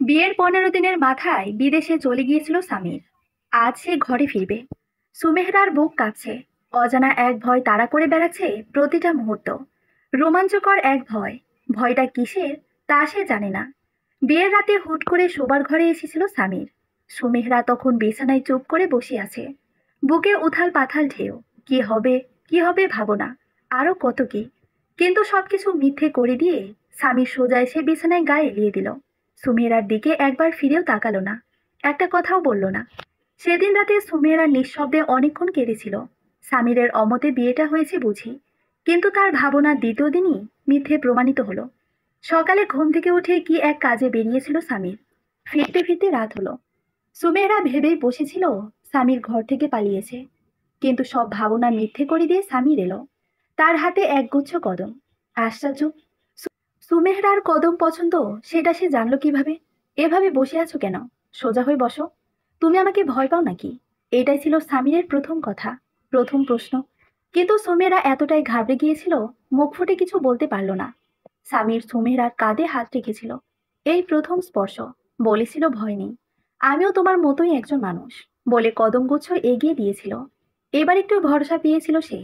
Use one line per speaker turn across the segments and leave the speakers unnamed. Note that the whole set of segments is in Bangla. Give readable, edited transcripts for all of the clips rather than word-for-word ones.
বিয়ের 15 দিনের মাথায় বিদেশে চলে গিয়েছিল সামির। আজ সে ঘরে ফিরবে। সুমেহরার বুক কাঁপছে। অজানা এক ভয় তাড়া করে বেড়াচ্ছে প্রতিটা মুহূর্ত। রোমাঞ্চকর এক ভয়। ভয়টা কিসের তা সে জানে না। বিয়ের রাতে হুট করে শোবার ঘরে এসেছিল সামির। সুমেহরা তখন বিছানায় চুপ করে বসে আছে। বুকে উথাল পাথাল ঢেউ। কি হবে, কি হবে ভাবনা। আরো কত কি। কিন্তু সবকিছু মিথ্যে করে দিয়ে স্বামীর সোজা এসে বিছানায় গায়ে এলিয়ে দিল। সুমেরার দিকে একবার ফিরেও তাকালো না। একটা কথাও বলল না। সেদিন রাতে সুমেরা নিঃশব্দে অনেকক্ষণ কেঁদেছিল। সামিরের অমতে বিয়েটা হয়েছে বুঝি, কিন্তু তার ভাবনা দ্বিতীয় দিনই মিথ্যে প্রমাণিত হলো। সকালে ঘুম থেকে উঠে কি এক কাজে বেরিয়েছিল সামির। ফিরতে ফিরতে রাত হলো। সুমেরা ভেবেই বসেছিল স্বামীর ঘর থেকে পালিয়েছে। কিন্তু সব ভাবনা মিথ্যে করে দিয়ে স্বামীর এলো। তার হাতে একগুচ্ছ কদম। আশ্চর্য। সুমেহরার কদম পছন্দ, সেটা সে জানলো কিভাবে? এভাবে বসে আছো কেন? সোজা হয়ে বসো। তুমি আমাকে ভয় পাও নাকি? এটাই ছিল সামিরের প্রথম কথা, প্রথম প্রশ্ন। কিন্তু সুমেহরা এতটাই ঘাবড়ে গিয়েছিল, মুখ ফুটে কিছু বলতে পারল না। সামির সুমেহরার কাঁধে হাত রেখেছিল। এই প্রথম স্পর্শ। বলেছিল ভয় নেই, আমিও তোমার মতোই একজন মানুষ। বলে কদমগুচ্ছ এগিয়ে দিয়েছিল। এবার একটু ভরসা পেয়েছিল সে।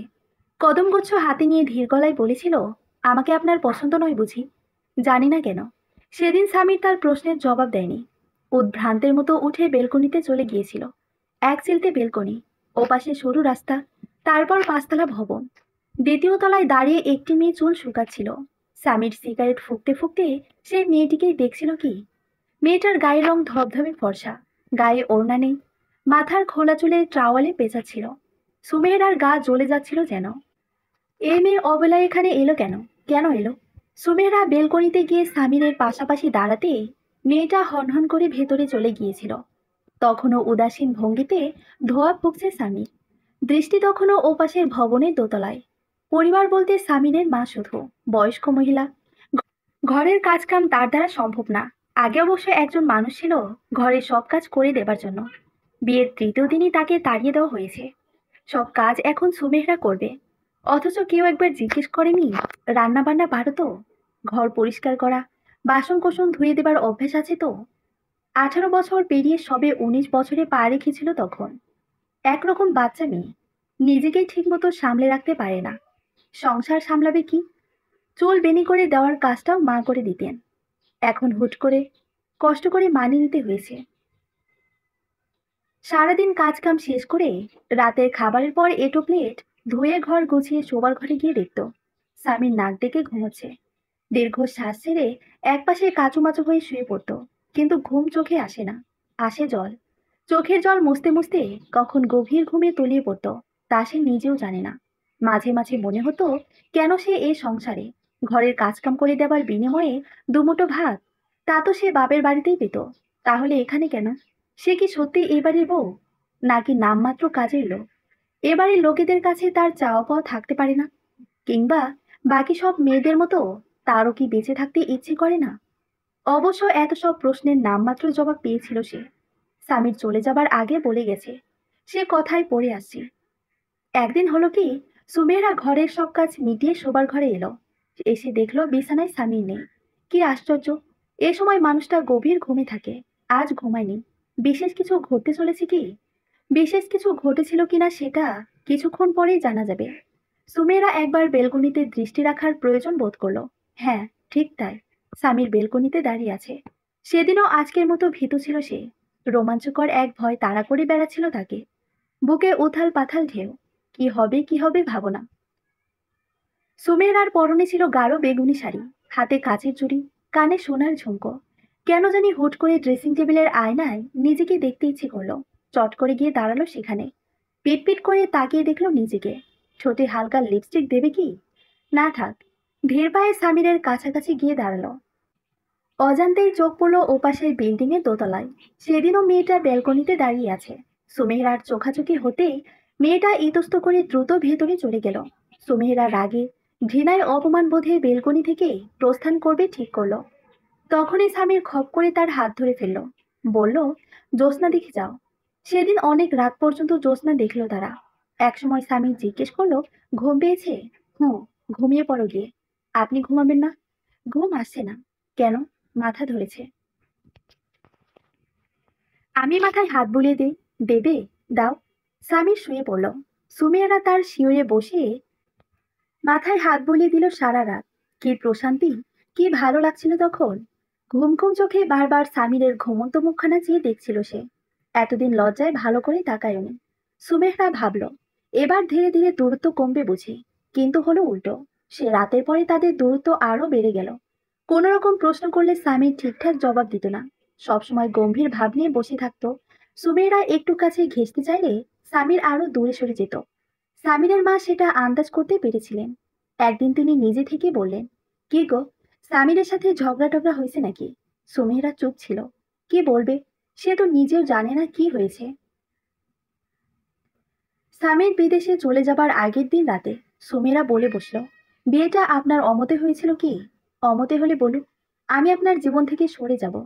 কদমগুচ্ছ হাতে নিয়ে ধীর গলায় বলেছিল, আমাকে আপনার পছন্দ নয় বুঝি? জানি না কেন সেদিন স্বামীর তার প্রশ্নের জবাব দেয়নি। উদ্ভ্রান্তের মতো উঠে বেলকনিতে চলে গিয়েছিল। এক চিলতে বেলকনি, ওপাশে সরু রাস্তা, তারপর পাঁচতলা ভবন। দ্বিতীয় তলায় দাঁড়িয়ে একটি মেয়ে চুল শুকাচ্ছিল। স্বামীর সিগারেট ফুঁকতে ফুঁকতে সে মেয়েটিকেই দেখছিল কি। মেয়েটার গায়ের রং ধবধবে ফর্সা। গায়ে ওড়না নেই। মাথার খোলা চুলে ট্রাওয়ালে পেঁচাচ্ছিল। সুমেহরার গা জ্বলে যাচ্ছিল যেন। এই মেয়ে অবেলায় এখানে এলো কেন? কেন এলো? সুমেহরা বেলকনিতে গিয়ে সামিরের পাশাপাশি দাঁড়াতে মেয়েটা হনহন করে ভেতরে চলে গিয়েছিল। তখনও উদাসীন ভঙ্গিতে ধোয়া ফুঁকছে সামির। দৃষ্টি তখনও ওপাশের ভবনের দোতলায়। পরিবার বলতে সামিরের মা শুধু, বয়স্ক মহিলা। ঘরের কাজকাম তার দ্বারা সম্ভব না। আগে অবশ্য একজন মানুষ ছিল ঘরের সব কাজ করে দেবার জন্য। বিয়ের তৃতীয় দিনই তাকে তাড়িয়ে দেওয়া হয়েছে। সব কাজ এখন সুমেহরা করবে। অথচ কেউ একবার জিজ্ঞেস করেনি রান্না বান্না পারো তো? ঘর পরিষ্কার করা, বাসন কোসন ধুয়ে দেবার অভ্যেস আছে তো? 18 বছর পেরিয়ে সবে 19 বছরে পা রেখেছিল তখন। একরকম বাচ্চা মেয়ে। নিজেকেই ঠিকমতো সামলে রাখতে পারে না। সংসার সামলাবে কি? চুল বেনি করে দেওয়ার কাজটাও মা করে দিতেন। এখন হুট করে কষ্ট করে মানিয়ে নিতে হয়েছে। সারাদিন কাজকাম শেষ করে রাতের খাবারের পর এটো প্লেট ধুয়ে ঘর গুছিয়ে শোবার ঘরে গিয়ে দেখত স্বামীর নাক ডেকে ঘুমোচ্ছে। দীর্ঘ শ্বাস ছেড়ে একপাশে কাচুমাচু হয়ে শুয়ে পড়তো। কিন্তু ঘুম চোখে আসে না। আসে জল। চোখের জল মুছতে মুছতে কখন গভীর ঘুমে তলিয়ে পড়তো তা সে নিজেও জানে না। মাঝে মাঝে মনে হতো, কেন সে এ সংসারে? ঘরের কাজকাম করে দেবার বিনিময়ে দুমুঠো ভাত, তা তো সে বাপের বাড়িতেই পেত। তাহলে এখানে কেন? সে কি সত্যি এই বাড়ির বউ, নাকি নামমাত্র কাজের লোক? এবারের লোকেদের কাছে তার চাওয়া পাওয়া থাকতে পারে না? কিংবা বাকি সব মেয়েদের মতো তারও কি বেঁচে থাকতে ইচ্ছে করে না? অবশ্য এত সব প্রশ্নের নামমাত্র জবাব পেয়েছিল সে। স্বামীর চলে যাবার আগে বলে গেছে। সে কথায় পড়ে আসছে। একদিন হলো কি, সুমেরা ঘরের সব কাজ মিটিয়ে শোবার ঘরে এলো। এসে দেখলো বিছানায় স্বামী নেই। কি আশ্চর্য! এ সময় মানুষটা গভীর ঘুমে থাকে। আজ ঘুমায়নি। বিশেষ কিছু ঘটতে চলেছে কি? বিশেষ কিছু ঘটেছিল কিনা সেটা কিছুক্ষণ পরেই জানা যাবে। সুমেরা একবার বেলকনিতে দৃষ্টি রাখার প্রয়োজন বোধ করলো। হ্যাঁ, ঠিক তাই। স্বামীর বেলকনিতে দাঁড়িয়ে আছে। সেদিনও আজকের মতো ভীতু ছিল সে। রোমাঞ্চকর এক ভয় তাড়া করে বেড়াচ্ছিল তাকে। বুকে উথাল পাথাল ঢেউ। কি হবে ভাবনা। সুমেরার পরনে ছিল গাঢ় বেগুনি শাড়ি, হাতে কাচের চুড়ি, কানে সোনার ঝুমকো। কেন জানি হুট করে ড্রেসিং টেবিলের আয়নায় নিজেকে দেখতে ইচ্ছে করলো। চট করে গিয়ে দাঁড়ালো সেখানে। পিট পিট করে তাকিয়ে দেখলো নিজেকে। ঠোঁটে হালকা লিপস্টিক দেবে কি? না থাক। ধীর পায়ে সামিরের কাছাকাছি গিয়ে দাঁড়ালো। অজান্তেই চোখ পড়লো ওপাশের বিল্ডিং এর দোতলায়। সেদিনও মেয়েটা ব্যালকনিতে দাঁড়িয়ে আছে। সুমেহরার চোখাচোখি হতেই মেয়েটা ইতস্ত করে দ্রুত ভেতরে চলে গেল। সুমেহরা রাগে, ঘৃণায়, অপমান বোধে বেলকনি থেকে প্রস্থান করবে ঠিক করলো। তখনই স্বামীর খপ করে তার হাত ধরে ফেললো। বলল, জ্যোৎস্না দেখে যাও। সেদিন অনেক রাত পর্যন্ত জ্যোৎস্না দেখলো তারা। একসময় স্বামী জিজ্ঞেস করলো, ঘুম পেয়েছে? হুঁ, ঘুমিয়ে পড়ো গিয়ে। আপনি ঘুমাবেন না? ঘুম আসছে না। কেন? মাথা ধরেছে। আমি মাথায় হাত বুলিয়ে দিই। দেবে? দাও। সামির শুয়ে পড়ল। সুমেরা তার শিয়রে বসে মাথায় হাত বুলিয়ে দিল সারা রাত। কি প্রশান্তি, কি ভালো লাগছিল তখন। ঘুম ঘুম চোখে বারবার সামিরের ঘুমন্ত মুখখানা চেয়ে দেখছিল সে। এতদিন লজ্জায় ভালো করে তাকায়নি। সুমেহরা ভাবল এবার ধীরে ধীরে দূরত্ব কমবে বুঝি। কিন্তু হলো উল্টো। সে রাতের পরে তাদের দূরত্ব আরো বেড়ে গেল। কোনো রকম প্রশ্ন করলে সামির ঠিকঠাক জবাব দিত না। সবসময় গম্ভীর ভাব নিয়ে বসে থাকতো। সুমেরা একটু কাছে ঘেঁষতে চাইলে সামির আরো দূরে সরে যেত। সামিরের মা সেটা আন্দাজ করতে পেরেছিলেন। একদিন তিনি নিজে থেকে বললেন, কি গো, সামিরের সাথে ঝগড়া টগড়া হয়েছে নাকি? সুমেহরা চুপ ছিল। কি বলবে? সে তো নিজেও জানে না কি হয়েছে। সামির বিদেশে চলে যাবার আগের দিন রাতে সুমেরা বলে বসল, বিয়েটা আপনার অমতে হয়েছিল কি? অমতে হলে বলুন, আমি আপনার জীবন থেকে সরে যাব।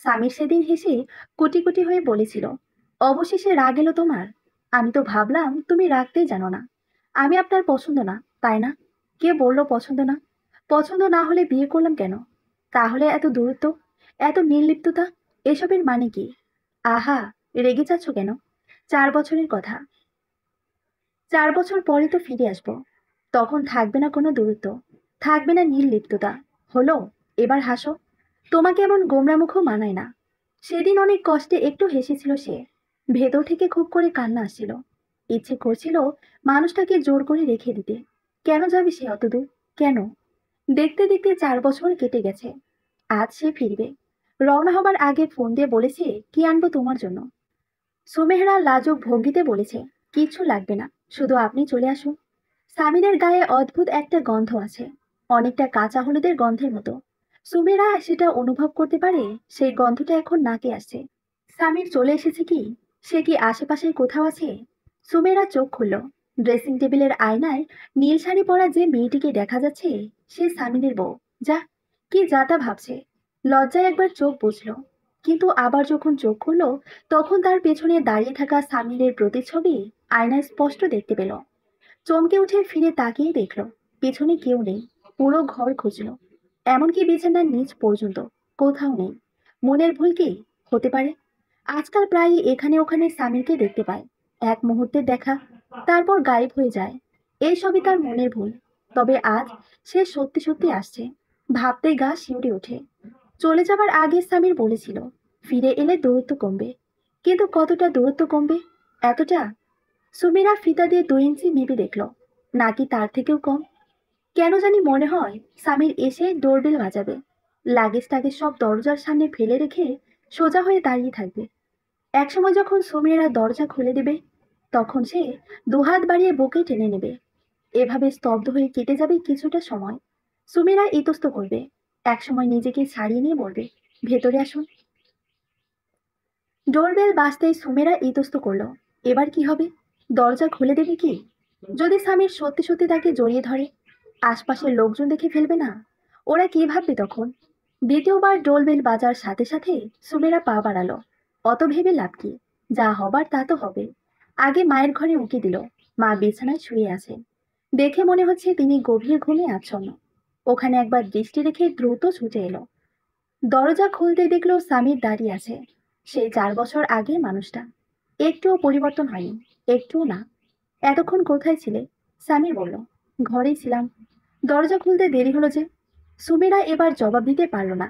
সামির সেদিন হেসে কুটি কুটি হয়ে বলেছিল, অবশেষে রাগ এলো তোমার? আমি তো ভাবলাম তুমি রাখতেই জানো না। আমি আপনার পছন্দ না, তাই না? কে বলল পছন্দ না? পছন্দ না হলে বিয়ে করলাম কেন? তাহলে এত দূরত্ব, এত নির্লিপ্ততা, এসবের মানে কি? আহা, রেগে যাচ্ছ কেন? 4 বছরের কথা। 4 বছর পরে তো ফিরে আসবো। তখন থাকবে না কোনো দূরত্ব, থাকবে না নির্লিপ্ততা। হলো, এবার হাসো। তোমাকে এমন গোমরা মুখও মানায় না। সেদিন অনেক কষ্টে একটু হেসেছিল সে। ভেতর থেকে খুব করে কান্না আসছিল। ইচ্ছে করছিল মানুষটাকে জোর করে রেখে দিতে। কেন যাবে সে অতদূর? কেন? দেখতে দেখতে 4 বছর কেটে গেছে। আজ সে ফিরবে। রওনা হবার আগে ফোন দিয়ে বলেছে কি আনবো তোমার জন্য। সুমেহরা লাজুক ভঙ্গিতে বলেছে, কিচ্ছু লাগবে না, শুধু আপনি চলে আসুন। সামিনের গায়ে অদ্ভুত একটা গন্ধ আছে, অনেকটা কাঁচা হলুদের গন্ধের মতো। সুমেরা সেটা অনুভব করতে পারে। সেই গন্ধটা এখন নাকে আসছে। সামির চলে এসেছে কি? সে কি আশেপাশে কোথাও আছে? সুমেরা চোখ খুলল। ড্রেসিং টেবিলের আয়নায় নীল শাড়ি পরা যে মেয়েটিকে দেখা যাচ্ছে, সে সামিনের বউ। যা, কি যাতা ভাবছে। লজ্জায় একবার চোখ বুঝল, কিন্তু আবার যখন চোখ খুলল তখন তার পেছনে দাঁড়িয়ে থাকা সামিরের প্রতিচ্ছবি আয়নায় স্পষ্ট দেখতে পেল। চমকে উঠে ফিরে তাকিয়ে দেখল পেছনে কেউ নেই। পুরো ঘর খুঁজল, এমনকি বিছানার নিচ পর্যন্ত কোথাও নেই। মনের ভুল কি হতে পারে? আজকাল প্রায়ই এখানে ওখানে সামিরকে দেখতে পায়। এক মুহূর্তের দেখা, তারপর গায়েব হয়ে যায়। এই সবই তার মনের ভুল। তবে আজ সে সত্যি সত্যি আসছে। ভাবতেই গা শিউরে ওঠে। চলে যাবার আগে সামির বলেছিল ফিরে এলে দূরত্ব কমবে। কিন্তু কতটা দূরত্ব কমবে? এতটা? সুমিরা ফিতা দিয়ে 2 ইঞ্চি মেপে দেখল, নাকি তার থেকেও কম। কেন জানি মনে হয় সামির এসে ডোরবেল বাজাবে। লাগেজ টাগেজ সব দরজার সামনে ফেলে রেখে সোজা হয়ে দাঁড়িয়ে থাকবে। একসময় যখন সুমিরা দরজা খুলে দেবে, তখন সে দুহাত বাড়িয়ে বুকে টেনে নেবে। এভাবে স্তব্ধ হয়ে কেটে যাবে কিছুটা সময়। সুমিরা ইতস্ত করবে। একসময় নিজেকে ছাড়িয়ে নিয়ে বলবে, ভেতরে আসুন। ডোরবেল বাজতেই সুমেরা ইতস্ত করলো। এবার কি হবে? দরজা খুলে দেবে কি? যদি স্বামীর সত্যি সত্যি তাকে জড়িয়ে ধরে, আশপাশের লোকজন দেখে ফেলবে না? ওরা কি ভাববে তখন? দ্বিতীয়বার ডোরবেল বাজার সাথে সাথে সুমেরা পা বাড়ালো। অত ভেবে লাভ কি? যা হবার তা তো হবে। আগে মায়ের ঘরে উকি দিল। মা বিছানায় শুয়ে আছেন। দেখে মনে হচ্ছে তিনি গভীর ঘুমে আচ্ছন্ন। ওখানে একবার দৃষ্টি রেখে দ্রুত ছুটে এলো। দরজা খুলতে দেখলো সামির দাঁড়িয়ে আছে। সেই 4 বছর আগের মানুষটা। একটুও পরিবর্তন হয়নি, একটুও না। এতক্ষণ কোথায় ছিলে? সামির বলল, ঘরেই ছিলাম। দরজা খুলতে দেরি হলো যে? সুমেরা এবার জবাব দিতে পারল না।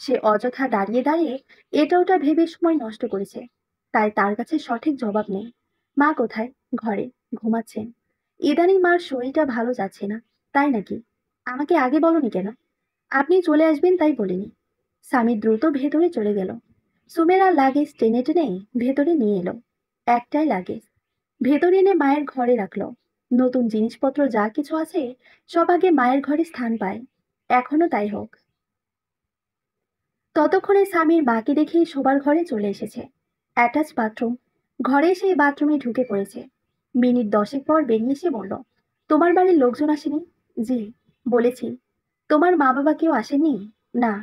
সে অযথা দাঁড়িয়ে দাঁড়িয়ে এটা ওটা ভেবে সময় নষ্ট করেছে। তাই তার কাছে সঠিক জবাব নেই। মা কোথায়? ঘরে, ঘুমাচ্ছেন। ইদানিং মার শরীরটা ভালো যাচ্ছে না। তাই নাকি? আমাকে আগে বলনি কেন? আপনি চলে আসবেন তাই বলিনি। স্বামী দ্রুত ভেতরে চলে গেল। সুমেরা লাগেজ টেনে টেনে ভেতরে নিয়ে এলো। একটাই লাগেজ। ভেতরে এনে মায়ের ঘরে রাখলো। নতুন জিনিসপত্র যা কিছু আছে সব আগে মায়ের ঘরে স্থান পায়। এখনো তাই হোক। ততক্ষণে স্বামীর মাকে দেখে শোবার ঘরে চলে এসেছে। Attach bathroom. ঘরে এসে বাথরুমে ঢুকে পড়েছে। মিনিট 10 পর বেরিয়ে এসে বলল, তোমার বাড়ির লোকজন আসেনি? জি, বলেছি। তোমার মা বাবা কেউ আসেনি? না।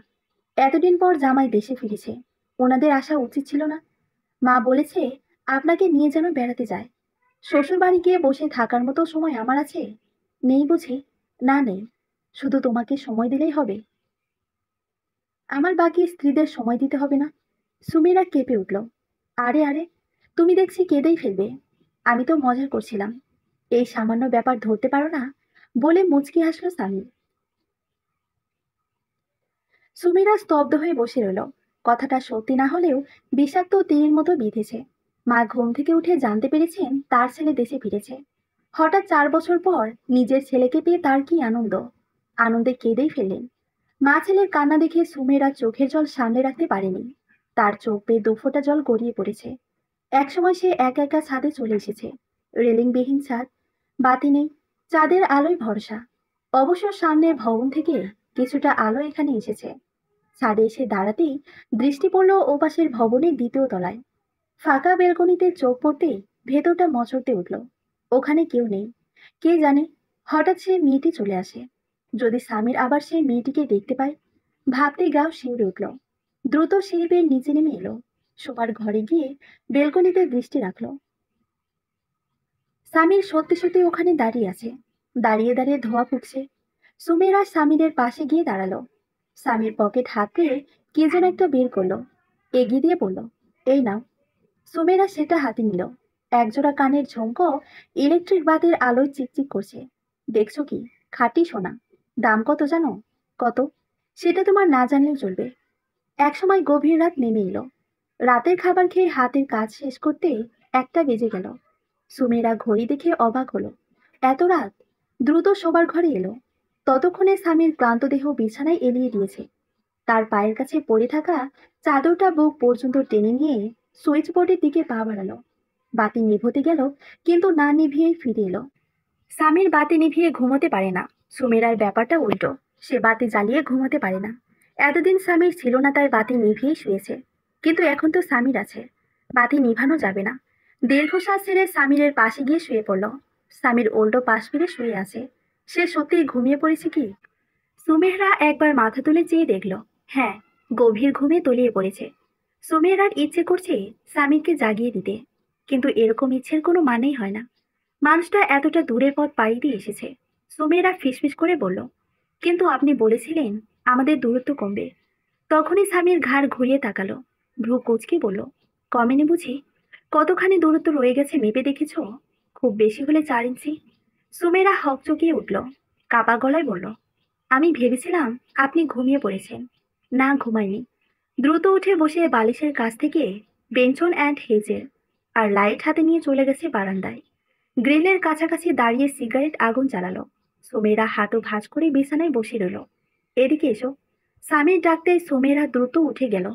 এতদিন পর জামাই দেশে ফিরেছে, ওনাদের আসা উচিত ছিল না? মা বলেছে আপনাকে নিয়ে যেন বেড়াতে যায়। শ্বশুর বাড়ি গিয়ে বসে থাকার মতো সময় আমার আছে? নেই বুঝি? না নেই। শুধু তোমাকে সময় দিলেই হবে? আমার বাকি স্ত্রীদের সময় দিতে হবে না? সুমিরা কেঁপে উঠল। আরে আরে, তুমি দেখছি কেঁদেই ফেলবে। আমি তো মজা করছিলাম। এই সামান্য ব্যাপার ধরতে পারো না? বলে মুচকি হাসলো সামির। সুমিরা স্তব্ধ হয়ে বসে রইল। কথাটা সত্যি না হলেও বিষাক্ত তীরের মতো বিঁধেছে। মা ঘুম থেকে উঠে জানতে পেরেছেন তার ছেলে দেশে ফিরেছে। হঠাৎ 4 বছর পর নিজের ছেলেকে পেয়ে তার কি আনন্দ! আনন্দে কেঁদেই ফেললেন। মা ছেলের কান্না দেখে সুমেরা চোখের জল সামলে রাখতে পারেনি। তার চোখ বেয়ে দুফোঁটা জল গড়িয়ে পড়েছে। একসময় সে একা একা ছাদে চলে এসেছে। রেলিংবিহীন ছাদ, বাতি নেই, চাঁদের আলোয় ভরসা। অবশ্য সামনের ভবন থেকে কিছুটা আলো এখানে এসেছে। ছাদে এসে দাঁড়াতেই দৃষ্টি পড়ল ওপাশের ভবনের দ্বিতীয় তলায়। ফাঁকা বেলকনিতে চোখ পড়তেই ভেতরটা মচড়তে উঠল। ওখানে কেউ নেই। কে জানে, হঠাৎ সে মেয়েটি চলে আসে। যদি স্বামীর আবার সেই মেয়েটিকে দেখতে পায়, ভাবতে গাও শিউরে উঠল। দ্রুত সিঁড়ি বেয়ে নিচে নেমে এলো। শোবার ঘরে গিয়ে বেলকনিতে দৃষ্টি রাখলো। সামির সত্যি সত্যি ওখানে দাঁড়িয়ে আছে। দাঁড়িয়ে দাঁড়িয়ে ধোয়া ফুটছে। সুমেরা সামিরের পাশে গিয়ে দাঁড়ালো। সামির পকেট হাত দিয়ে কি যেন একটা বের করলো। এগিয়ে দিয়ে বলল, এই নাও। সুমেরা সেটা হাতে নিল। একজোড়া কানের ঝুমকো ইলেকট্রিক বাতির আলোয় চিকচিক করছে। দেখছো কি? খাঁটি সোনা। দাম কত জানো? কত? সেটা তোমার না জানলেও চলবে। একসময় গভীর রাত নেমে এলো। রাতের খাবার খেয়ে হাতের কাজ শেষ করতে 1টা বেজে গেল। সুমেরা ঘড়ি দেখে অবাক হলো। এত রাত! দ্রুত শোবার ঘরে এলো। ততক্ষণে স্বামীর ক্লান্ত দেহ বিছানায় এলিয়ে দিয়েছে। তার পায়ের কাছে পড়ে থাকা চাদরটা বুক পর্যন্ত টেনে নিয়ে সুইচ বোর্ডের দিকে পা বাড়ালো। বাতি নিভোতে গেল, কিন্তু না নিভিয়েই ফিরে এলো। স্বামীর বাতি নিভিয়ে ঘুমোতে পারে না। সুমেরার ব্যাপারটা উল্টো। সে বাতি জ্বালিয়ে ঘুমোতে পারে না। এতদিন স্বামীর ছিল না তাই বাতি নিভিয়েই শুয়েছে। কিন্তু এখন তো স্বামীর আছে, বাতি নিভানো যাবে না। দীর্ঘশ্বাস ছেড়ে স্বামীরের পাশে গিয়ে শুয়ে পড়ল। স্বামীর উল্টো পাশ ফিরে শুয়ে আছে। সে সত্যিই ঘুমিয়ে পড়েছে কি? সুমেহরা একবার মাথা তুলে চেয়ে দেখল। হ্যাঁ, গভীর ঘুমে তলিয়ে পড়েছে। সুমেহরার ইচ্ছে করছে স্বামীরকে জাগিয়ে দিতে, কিন্তু এরকম ইচ্ছের কোনো মানেই হয় না। মানুষটা এতটা দূরের পথ পাড়ি দিয়ে এসেছে। সুমেহরা ফিসফিস করে বলল, কিন্তু আপনি বলেছিলেন আমাদের দূরত্ব কমবে। তখনই স্বামীর ঘাড় ঘুরিয়ে তাকালো। ভ্রু কুঁচকে বলল, কমেনি বুঝি? কতখানি দূরত্ব রয়ে গেছে মেপে দেখেছ? খুব বেশি হলে 4 ইঞ্চি। সুমেরা হকচকিয়ে উঠল। কাপা গলায় বলল, আমি ভেবেছিলাম আপনি ঘুমিয়ে পড়েছেন। না, ঘুমাইনি। দ্রুত উঠে বসে বালিশের কাছ থেকে বেঞ্চন অ্যান্ড হেজের আর লাইট হাতে নিয়ে চলে গেছে বারান্দায়। গ্রিলের কাছাকাছি দাঁড়িয়ে সিগারেট আগুন জ্বালালো। সুমেরা হাঁটু ভাঁজ করে বিছানায় বসে রইল। এদিকে এসো। স্বামীর ডাকতে সুমেরা দ্রুত উঠে গেল।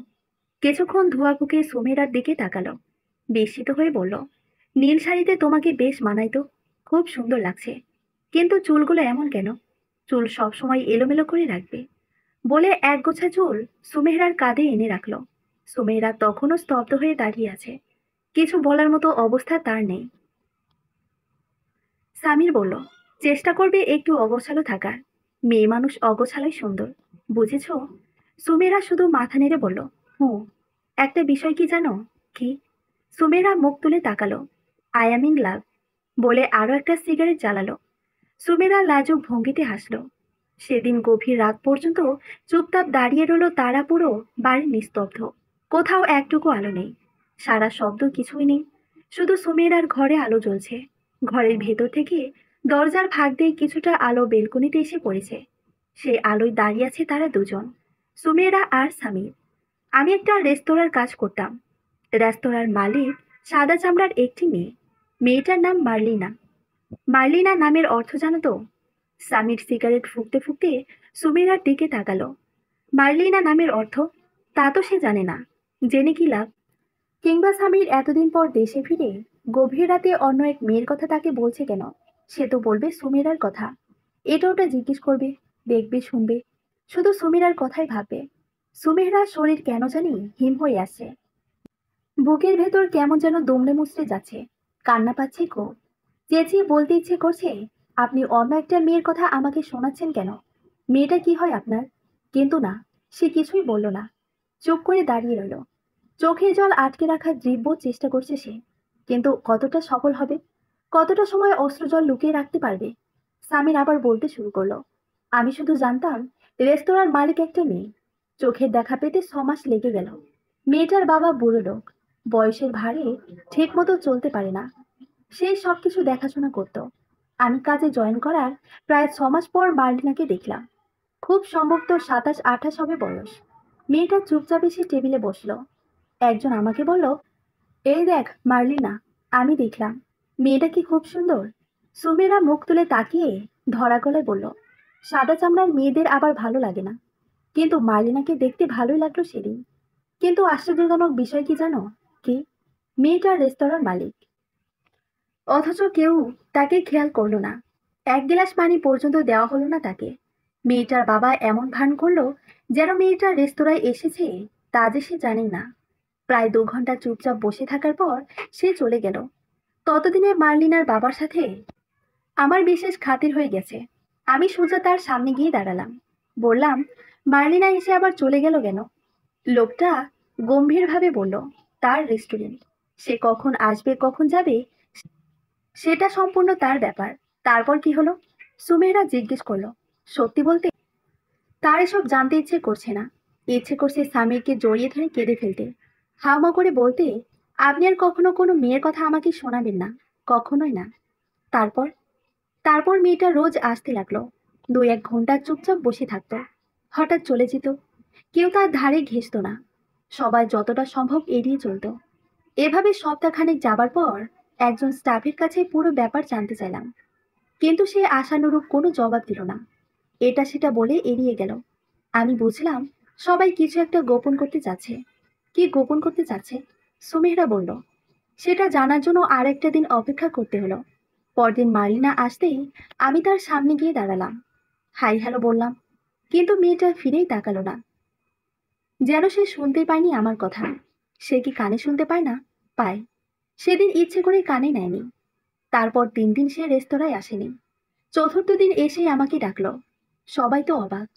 কিছুক্ষণ ধোয়া ফুঁকে সুমেরার দিকে তাকালো। বিস্মিত হয়ে বলল, নীল শাড়িতে তোমাকে বেশ মানায় তো। খুব সুন্দর লাগছে। কিন্তু চুলগুলো এমন কেন? চুল সবসময় এলোমেলো করে রাখবে। বলে একগোছা চুল সুমেহরার কাঁধে এনে রাখলো। সুমেহরা তখনও স্তব্ধ হয়ে দাঁড়িয়ে আছে। কিছু বলার মতো অবস্থা তার নেই। সামির বলল, চেষ্টা করবে একটু অগোছালো থাকার। মেয়ে মানুষ অগোছালোই সুন্দর, বুঝেছো? সুমেরা শুধু মাথা নেড়ে বলল, হুঁ। একটা বিষয় কি জানো? কি? সুমেরা মুখ তুলে তাকালো। I am in love. বলে আরো একটা সিগারেট জ্বালালো। সুমেরা লাজুক ভঙ্গিতে হাসলো। সেদিন গভীর রাত পর্যন্ত চুপচাপ দাঁড়িয়ে রইল তারা, পুরো বাড়ি নিস্তব্ধ। কোথাও একটুকু আলো নেই। সারা শব্দ কিছুই নেই। শুধু সুমেরার ঘরে আলো জ্বলছে। ঘরের ভেতর থেকে দরজার ফাঁক দিয়ে কিছুটা আলো বেলকনিতে এসে পড়েছে। সেই আলোয় দাঁড়িয়ে আছে তারা দুজন, সুমেরা আর সামির। আমি একটা রেস্তোরাঁর কাজ করতাম। রেস্তোরাঁর মালিক সাদা চামড়ার একটি মেয়ে। মেয়েটার নাম মার্লিনা। মার্লিনা নামের অর্থ জানো তো? সামির সিগারেট ফুঁকতে ফুঁকতে সুমেরার দিকে তাকালো। মার্লিনা নামের অর্থ? তা তো সে জানে না। জেনে কি লাভ? কিংবা স্বামীর এতদিন পর দেশে ফিরে গভীর রাতে অন্য এক মেয়ের কথা তাকে বলছে কেন? সে তো বলবে সুমেরার কথা। এটা ওটা জিজ্ঞেস করবে, দেখবে, শুনবে। শুধু সুমেরার কথাই ভাববে। সুমেহরার শরীর কেন জানি হিম হয়ে আসছে। বুকের ভেতর কেমন যেন দুমড়ে মুচড়ে যাচ্ছে। কান্না পাচ্ছে খুব। চেঁচিয়ে বলতে ইচ্ছে করছে, আপনি অন্য একটা মেয়ের কথা আমাকে শোনাচ্ছেন কেন? মেয়েটা কি হয় আপনার? কিন্তু না, সে কিছুই বলল না। চুপ করে দাঁড়িয়ে রইল। চোখের জল আটকে রাখার দিব্য চেষ্টা করছে সে। কিন্তু কতটা সফল হবে? কতটা সময় অশ্রুজল লুকিয়ে রাখতে পারবে? সামির আবার বলতে শুরু করলো, আমি শুধু জানতাম রেস্তোরাঁর মালিক একটা মেয়ে। চোখের দেখা পেতে 6 মাস লেগে গেল। মেয়েটার বাবা বুড়ো লোক। বয়সের ভারে ঠিকমতো চলতে পারে না। সে সবকিছু দেখাশোনা করত। আমি কাজে জয়েন করার প্রায় 6 মাস পর মার্লিনাকে দেখলাম। খুব সম্ভবত 27-28 হবে বয়স। মেয়েটা চুপচাপ এসে টেবিলে বসলো। একজন আমাকে বলল, এই দেখ মার্লিনা। আমি দেখলাম। মেয়েটা কি খুব সুন্দর। সুমেরা মুখ তুলে তাকিয়ে ধরা গলায় বলল, সাদা চামড়ার মেয়েদের আবার ভালো লাগে না, কিন্তু মার্লিনাকে দেখতে ভালোই লাগলো সেদিন। কিন্তু আশ্চর্যজনক বিষয় কি জানো? কি? মেয়েটা রেস্তোরাঁর মালিক, অথচ কেউ তাকে খেয়াল করলো না। এক গ্লাস পানি পর্যন্ত দেওয়া হলো না তাকে। মেয়েটার বাবা এমন ভান করলো যেন মেয়েটা রেস্তোরাঁয় এসেছে তা যে সে জানে না। প্রায় 2 ঘন্টা চুপচাপ বসে থাকার পর সে চলে গেল। ততদিনে মার্লিনার বাবার সাথে আমার বিশেষ খাতির হয়ে গেছে। আমি সোজা তার সামনে গিয়ে দাঁড়ালাম। বললাম, মার্লিনা এসে আবার চলে গেল কেন? লোকটা গম্ভীরভাবে বলল, তার রেস্টুরেন্ট। সে কখন আসবে কখন যাবে সেটা সম্পূর্ণ তার ব্যাপার। তারপর কি হলো? সুমেহরা জিজ্ঞেস করলো। সত্যি বলতে তার এসব জানতে ইচ্ছে করছে না। ইচ্ছে করছে স্বামীকে জড়িয়ে ধরে কেঁদে ফেলতে, হাওমা করে বলতে, আপনি আর কখনো কোনো মেয়ের কথা আমাকে শোনাবেন না, কখনোই না। তারপর তারপর মেয়েটা রোজ আসতে লাগলো। 2-1 ঘন্টা চুপচাপ বসে থাকতো, হঠাৎ চলে যেত। কেউ তার ধারে ঘেঁষতো না। সবাই যতটা সম্ভব এড়িয়ে চলতো। এভাবে সপ্তাহখানেক যাবার পর একজন স্টাফের কাছে পুরো ব্যাপার জানতে চাইলাম, কিন্তু সে আশানুরূপ কোনো জবাব দিল না। এটা সেটা বলে এড়িয়ে গেল। আমি বুঝলাম সবাই কিছু একটা গোপন করতে চাচ্ছে। কি গোপন করতে চাচ্ছে? সুমেহরা বলল, সেটা জানার জন্য আরেকটা দিন অপেক্ষা করতে হলো। পরদিন মার্লিনা আসতেই আমি তার সামনে গিয়ে দাঁড়ালাম। হাই হ্যালো বললাম, কিন্তু মেয়েটা ফিরেই তাকালো না, যেন সে শুনতে পায়নি আমার কথা। সে কি কানে শুনতে পায় না? পায়। সেদিন ইচ্ছে করে কানে নেয়নি। তারপর 3 দিন সে রেস্তোরাঁয় আসেনি। চতুর্থ দিন এসে আমাকে ডাকলো। সবাই তো অবাক।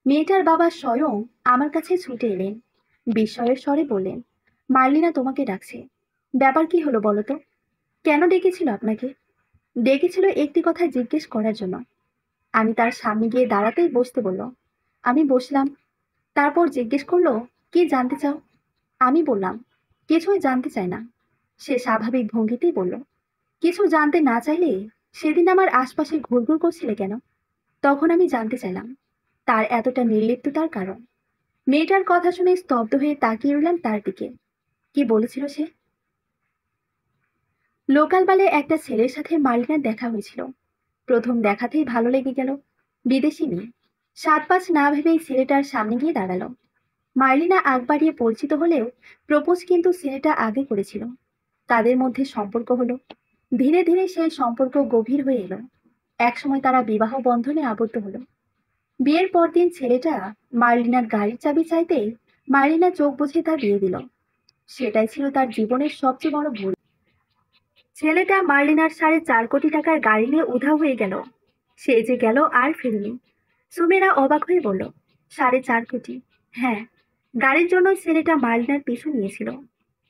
মেয়েটার বাবা স্বয়ং আমার কাছে ছুটে এলেন। বিস্ময়ের স্বরে বললেন, মার্লিনা তোমাকে ডাকছে। ব্যাপার কি হলো বলো তো? কেন ডেকেছিল আপনাকে? ডেকেছিল একটি কথা জিজ্ঞেস করার জন্য। আমি তার সামনে গিয়ে দাঁড়াতেই বসতে বলল। আমি বসলাম। তারপর জিজ্ঞেস করলো, কি জানতে চাও? আমি বললাম, কিছুই জানতে চাই না। সে স্বাভাবিক ভঙ্গিতেই বলল, কিছু জানতে না চাইলে সেদিন আমার আশপাশে ঘুরঘুর করছিলে কেন? তখন আমি জানতে চাইলাম তার এতটা নির্লিপ্ততার কারণ। মেয়েটার কথা শুনে স্তব্ধ হয়ে তাকিয়ে রইলাম তার দিকে। কি বলেছিল সে? লোকাল বালে একটা ছেলের সাথে মার্লিনার দেখা হয়েছিল। প্রথম দেখাতেই ভালো লেগে গেল। বিদেশি মেয়ে। 7-5 না ভেবেই ছেলেটার সামনে গিয়ে দাঁড়ালো। মার্লিনা আগ বাড়িয়ে পরিচিত হলেও প্রপোজ কিন্তু ছেলেটা আগে করেছিল। তাদের মধ্যে সম্পর্ক হলো। ধীরে ধীরে সেই সম্পর্ক গভীর হয়ে এলো। একসময় তারা বিবাহ বন্ধনে আবদ্ধ হলো। বিয়ের পরদিন ছেলেটা মার্লিনার গাড়ির চাবি চাইতেই মার্লিনা চোখ বুজে তা দিয়ে দিল। সেটাই ছিল তার জীবনের সবচেয়ে বড় ভুল। ছেলেটা মার্লিনার 4.5 কোটি টাকার গাড়ি নিয়ে উধাও হয়ে গেল। সে যে গেল আর ফেরেনি। সুমেরা অবাক হয়ে বলল, 4.5 কোটি? হ্যাঁ, গাড়ির জন্য ছেলেটা মার্লিনার পিছু নিয়েছিল।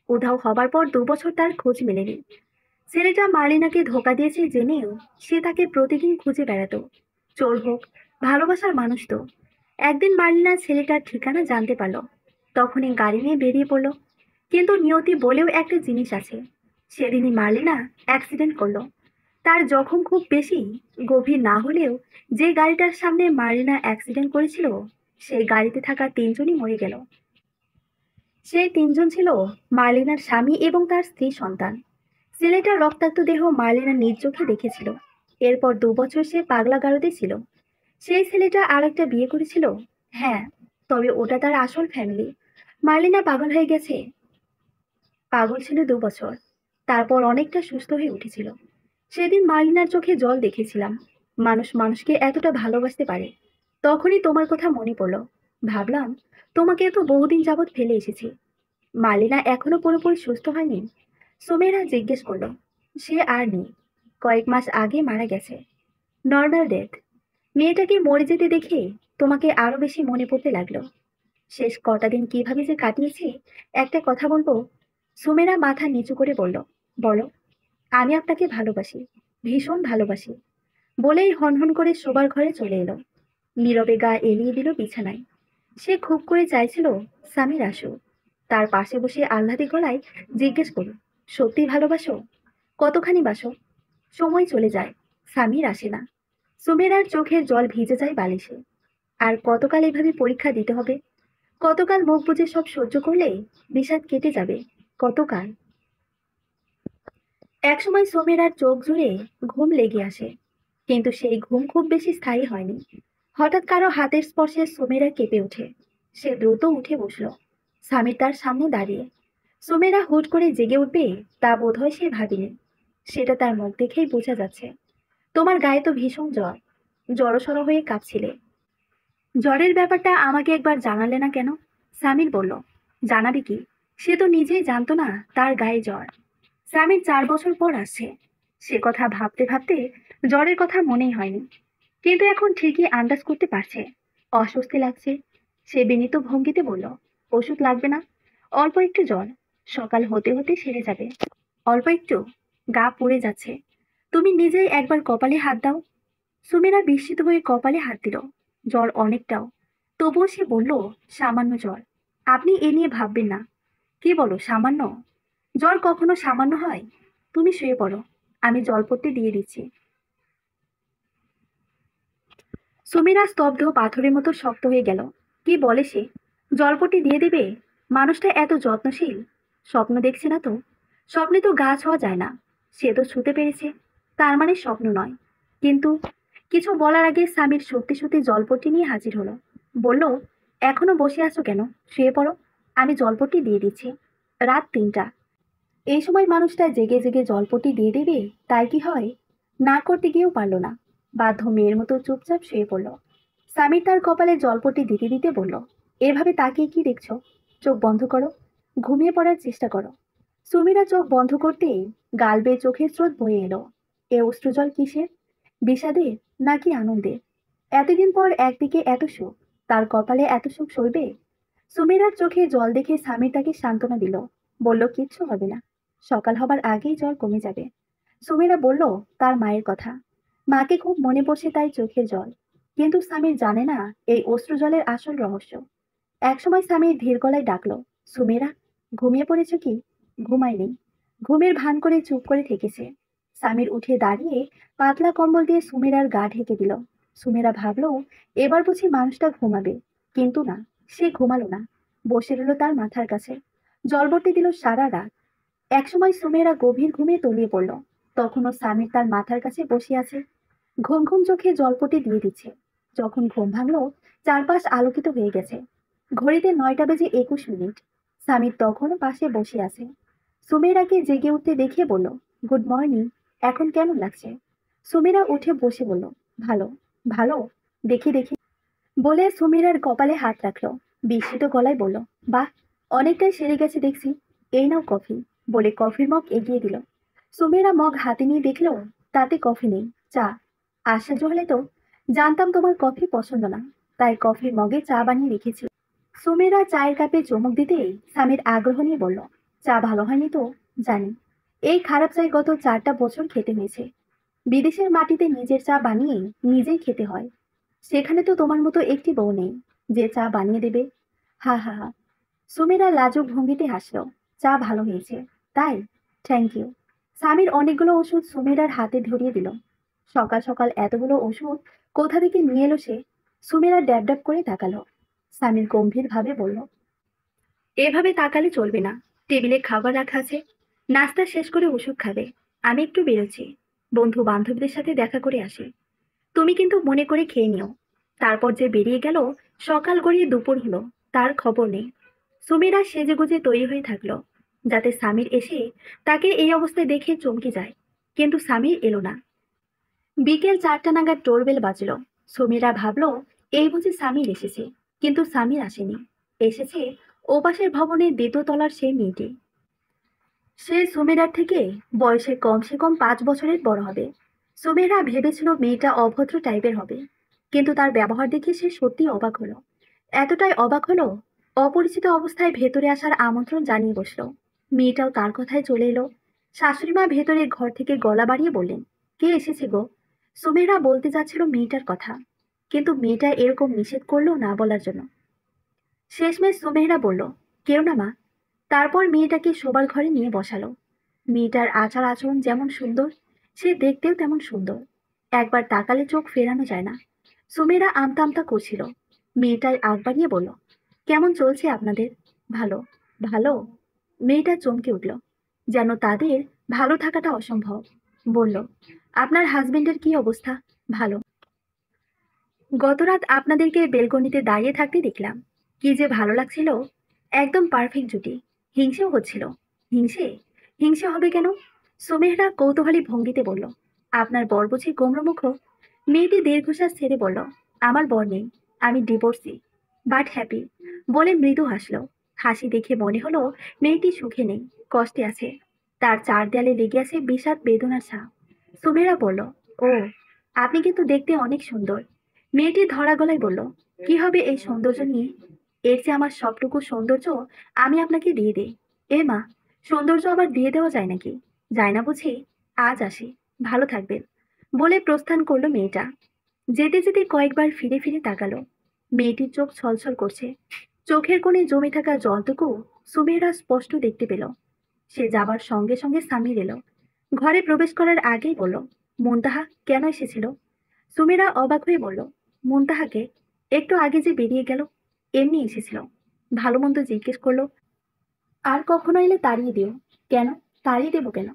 উধাও হবার পর 2 বছর তার খোঁজ মেলেনি। ছেলেটা মার্লিনাকে ধোকা দিয়েছে জেনেও সে তাকে প্রতিদিন খুঁজে বেড়াতো। চোর হোক, ভালোবাসার মানুষ তো। একদিন মার্লিনা ছেলেটার ঠিকানা জানতে পারলো। তখনই গাড়ি নিয়ে বেরিয়ে পড়লো। কিন্তু নিয়তি বলেও একটা জিনিস আছে। সেদিনই মার্লিনা অ্যাক্সিডেন্ট করলো। তার জখম খুব বেশি গভীর না হলেও যে গাড়িটার সামনে মার্লিনা অ্যাক্সিডেন্ট করেছিল সেই গাড়িতে থাকা 3জনই মরে গেল। সেই 3জন ছিল মার্লিনার স্বামী এবং তার স্ত্রী সন্তান। ছেলেটার রক্তাক্ত দেহ মার্লিনা নিজ চোখে দেখেছিল। এরপর 2 বছর সে পাগলা গারদে ছিল। সেই ছেলেটা আরেকটা বিয়ে করেছিল। হ্যাঁ, তবে ওটা তার আসল ফ্যামিলি। মার্লিনা পাগল হয়ে গেছে। পাগল ছিল 2 বছর। তারপর অনেকটা সুস্থ হয়ে উঠেছিল। সেদিন মার্লিনার চোখে জল দেখেছিলাম। মানুষ মানুষকে এতটা ভালোবাসতে পারে। তখনই তোমার কথা মনে পড়লো। ভাবলাম, তোমাকে তো বহুদিন যাবৎ ফেলে এসেছি। মার্লিনা এখনো পুরোপুরি সুস্থ হয়নি? সুমেরা জিজ্ঞেস করলো। সে আর নেই। কয়েক মাস আগে মারা গেছে। Normal death. মেয়েটাকে মরে যেতে দেখে তোমাকে আরো বেশি মনে পড়তে লাগলো। শেষ কটা দিন কিভাবে যে কাটিয়েছি, একটা কথা বলবো? সুমেরা মাথা নিচু করে বলল, বলো। আমি আপনাকে ভালোবাসি, ভীষণ ভালোবাসি। বলেই হনহন করে শোবার ঘরে চলে এলো। নীরবে গা এলিয়ে দিল বিছানায়। সে খুব করে চাইছিল স্বামীর আসুক। তার পাশে বসে আহ্লাদে গলায় জিজ্ঞেস করল, সত্যি ভালোবাসো? কতখানি বাসো? সময় চলে যায়, স্বামীর আসে না। সুমেরার চোখের জল ভিজে যায় বালিশে। আর কতকাল এভাবে পরীক্ষা দিতে হবে? কতকাল মুখ বুজে সব সহ্য করলে বিষাদ কেটে যাবে? কতকাল? একসময় সুমেরার চোখ জুড়ে ঘুম লেগে আসে, কিন্তু সেই ঘুম খুব বেশি স্থায়ী হয়নি। হঠাৎ কারো হাতের স্পর্শে সুমেরা কেঁপে ওঠে। সে দ্রুত উঠে বসল। স্বামী তার সামনে দাঁড়িয়ে। সুমেরা হুট করে জেগে উঠবে তা বোধহয় সে ভাবেনি। সেটা তার মুখ দেখেই বোঝা যাচ্ছে। তোমার গায়ে তো ভীষণ জ্বর, জড়সড় হয়ে কাঁপছিলে। জ্বরের ব্যাপারটা আমাকে একবার জানালে না কেন? সামির বলল। জানাবে কি? সে তো নিজেই জানতো না তার গায়ে জ্বর। সামির 4 বছর পর আসছে। সে কথা ভাবতে ভাবতে জ্বরের কথা মনেই হয়নি, কিন্তু এখন ঠিকই আন্দাজ করতে পারছে অস্বস্তি লাগছে। সে বিনীত ভঙ্গিতে বলল, ওষুধ লাগবে না, অল্প একটু জ্বর, সকাল হতে হতে সেরে যাবে। অল্প একটু? গা পুড়ে যাচ্ছে। তুমি নিজেই একবার কপালে হাত দাও। সুমেরা বিস্মিত হয়ে কপালে হাত দিল। জ্বর অনেকটাও। তবুও সে বলল, সামান্য জ্বর। আপনি এ নিয়ে ভাববেন না। কি বলো, সামান্য? জ্বর কখনো সামান্য হয়? তুমি শুয়ে পড়ো, আমি জলপট্টি দিয়ে দিচ্ছি। সুমিরা স্তব্ধ পাথরের মতো শক্ত হয়ে গেল। কি বলে সে? জলপট্টি দিয়ে দিবে? মানুষটা এত যত্নশীল। স্বপ্ন দেখছে না তো? স্বপ্নে তো গা ছোঁয়া যায় না। সে তো ছুতে পেরেছে, তার মানে স্বপ্ন নয়। কিন্তু কিছু বলার আগে স্বামীর সত্যি সত্যি জলপট্টি নিয়ে হাজির হলো। বলল, এখনো বসে আছো কেন? শুয়ে পড়ো, আমি জলপট্টি দিয়ে দিচ্ছি। রাত 3টা। এই সময় মানুষটা জেগে জেগে জলপট্টি দিয়ে দেবে, তাই কি হয়? না করতে গিয়েও পারল না। বাধ্য মেয়ের মতো চুপচাপ শুয়ে পড়ল। স্বামী তার কপালে জলপট্টি দিতে দিতে বলল, এভাবে তাকিয়ে কি দেখছো? চোখ বন্ধ করো, ঘুমিয়ে পড়ার চেষ্টা করো। সুমিরা চোখ বন্ধ করতেই গাল বেয়ে চোখের স্রোত বয়ে এলো। এ অশ্রুজল কিসের? বিষাদের নাকি আনন্দের? এতদিন পর একদিকে এত সুখ, তার কপালে এত সুখ সইবে? সুমিরার চোখে জল দেখে স্বামী তাকে সান্ত্বনা দিল। বলল, কিচ্ছু হবে না, সকাল হবার আগেই জ্বর কমে যাবে। সুমিরা বলল তার মায়ের কথা। মাকে খুব মনে পড়ছে তাই চোখের জল। কিন্তু স্বামীর জানে না এই অশ্রু জলের আসল রহস্য। একসময় স্বামীর ধীর গলায় ডাকলো, সুমেরা, ঘুমিয়ে পড়েছ কি? ঘুমায়নি। ঘুমের ভান করে চুপ করে থেকেছে। স্বামীর উঠে দাঁড়িয়ে পাতলা কম্বল দিয়ে সুমেরার গা ঢেকে দিল। সুমেরা ভাবলো এবার বুঝি মানুষটা ঘুমাবে, কিন্তু না, সে ঘুমালো না। বসে রইল তার মাথার কাছে। জলবর্তি দিল সারা রাত। একসময় সুমেরা গভীর ঘুমে তলিয়ে পড়ল। তখনও স্বামীর তার মাথার কাছে বসে আছে, ঘুম ঘুম চোখে জলপটি দিয়ে দিচ্ছে। যখন ঘুম ভাঙলো, চারপাশ আলোকিত হয়ে গেছে। ঘড়িতে 9টা বেজে 21 মিনিট। স্বামী তখনও পাশে বসে আছে। সুমেরাকে জেগে উঠতে দেখে বলল, গুড মর্নিং, এখন কেমন লাগছে? সুমেরা উঠে বসে বলল, ভালো। ভালো? দেখি দেখি। বলে সুমিরার কপালে হাত রাখলো। বিস্মিত গলায় বলল, বাহ, অনেকটাই সেরে গেছে দেখছি। এই নাও কফি। বলে কফির মগ এগিয়ে দিল। সুমিরা মগ হাতে নিয়ে দেখলো তাতে কফি নেই, চা। আশ্চর্য হলে তো, জানতাম তোমার কফি পছন্দ না, তাই কফির মগে চা বানিয়ে রেখেছি। সুমিরা চায়ের কাপে চুমুক দিতেই স্বামীর আগ্রহ নিয়ে বলল, চা ভালো হয়নি তো জানি। এই খারাপ চাই গত 4টা বছর খেতে হয়েছে। বিদেশের মাটিতে নিজের চা বানিয়ে নিজেই খেতে হয়। সেখানে তো তোমার মতো একটি বউ নেই যে চা বানিয়ে দেবে। হা হা হা। সুমেরা লাজুক ভঙ্গিতে হাসলো। চা ভালো হয়েছে তাই? Thank you. স্বামীর অনেকগুলো ওষুধ সুমেরার হাতে ধরিয়ে দিল। সকাল সকাল এতগুলো ওষুধ কোথা থেকে নিয়ে এলো সে? সুমেরা ড্যাব ড্যাব করে তাকালো। স্বামীর গম্ভীর ভাবে বলল, এভাবে তাকালে চলবে না। টেবিলে খাবার রাখা আছে, নাস্তা শেষ করে ওষুধ খাবে। আমি একটু বেরোচ্ছি, বন্ধু বান্ধবদের সাথে দেখা করে আসি। তুমি কিন্তু মনে করে খেয়ে নিও। তারপর যে বেরিয়ে গেল, সকাল গড়িয়ে দুপুর হলো, তার খবর নেই। সুমিরা সেজেগুজে তৈরি হয়ে থাকলো, যাতে স্বামীর এসে তাকে এই অবস্থায় দেখে চমকে যায়। কিন্তু স্বামীর এলো না। বিকেল 4টা নাগাদ ডোরবেল বাজলো। সুমিরা ভাবলো এই বুঝি স্বামীর এসেছে, কিন্তু স্বামীর আসেনি। এসেছে ওপাশের ভবনের 2তলার সেই মেয়েটি। সে সুমেরার থেকে বয়সে কমসে কম 5 বছরের বড় হবে। সুমেরা ভেবেছিল মেয়েটা অভদ্র টাইপের হবে, কিন্তু তার ব্যবহার দেখে সে সত্যি অবাক হলো। এতটাই অবাক হলো, অপরিচিত অবস্থায় ভেতরে আসার আমন্ত্রণ জানিয়ে বসলো। মেয়েটাও তার কথায় চলে এলো। শাশুড়িমা ভেতরে ঘর থেকে গলা বাড়িয়ে বললেন, কে এসেছে গো? সুমেরা বলতে যাচ্ছিল মেয়েটার কথা, কিন্তু মেয়েটা এরকম নিষেধ করলো না বলার জন্য। শেষমেশ সুমেহরা বলল, কেউ না মা, তারপর মেয়েটাকে শোবার ঘরে নিয়ে বসালো। মেয়েটার আচার আচরণ যেমন সুন্দর, সে দেখতেও তেমন সুন্দর। একবার তাকালে চোখ ফেরানো যায় না। সুমেরা আমতা আমতা করছিল। মেয়েটাই আগ বাড়িয়ে বলল, কেমন চলছে আপনাদের? ভালো। ভালো? মেয়েটা চমকে উঠল, যেন তাদের ভালো থাকাটা অসম্ভব। বলল, আপনার হাজবেন্ডের কি অবস্থা? ভালো। গতরাত আপনাদেরকে বেলকনিতে দাঁড়িয়ে থাকতে দেখলাম, কি যে ভালো লাগছিল। একদম পারফেক্ট জুটি। হিংসেও হচ্ছিল। হিংসে? হিংসে হবে কেন? সুমেহরা কৌতূহলী ভঙ্গিতে বলল, আপনার বর বুঝি গোমরমুখ? মেয়েটি দীর্ঘশ্বাস ছেড়ে বলল, আমার বর নেই, আমি ডিভোর্সি, বাট হ্যাপি। বলে মৃদু হাসলো। হাসি দেখে মনে হলো মেয়েটি সুখে নেই, কষ্টে আছে। তার চার দেয়ালে লেগে আছে বিষাদ বেদনার ছাপ। সুমেহরা বলল, ও, আপনি কিন্তু দেখতে অনেক সুন্দর। মেয়েটি ধরা গলায় বলল, কি হবে এই সৌন্দর্য নিয়ে? এর চেয়ে আমার সবটুকু সৌন্দর্য আমি আপনাকে দিয়ে দিই। এ মা, সৌন্দর্য আবার দিয়ে দেওয়া যায় নাকি? যায় না বুঝি? আজ আসি, ভালো থাকবেন। বলে প্রস্থান করলো মেয়েটা। যেতে যেতে কয়েকবার ফিরে ফিরে তাকালো। মেয়েটির চোখ ছলছল করছে। চোখের কোণে জমে থাকা জলটুকু সুমেহরা স্পষ্ট দেখতে পেল। সে যাবার সঙ্গে সঙ্গে সামির এলো। ঘরে প্রবেশ করার আগেই বলল, মুনতাহা কেন এসেছিল? সুমেরা অবাক হয়ে বলল, মুনতাহাকে? একটু আগে যে বেরিয়ে গেল। এমনি এসেছিল। ভালো মন্দ জিজ্ঞেস করলো। আর কখনো এলে তাড়িয়ে দিও। কেন? তাড়িয়ে দেবো কেন?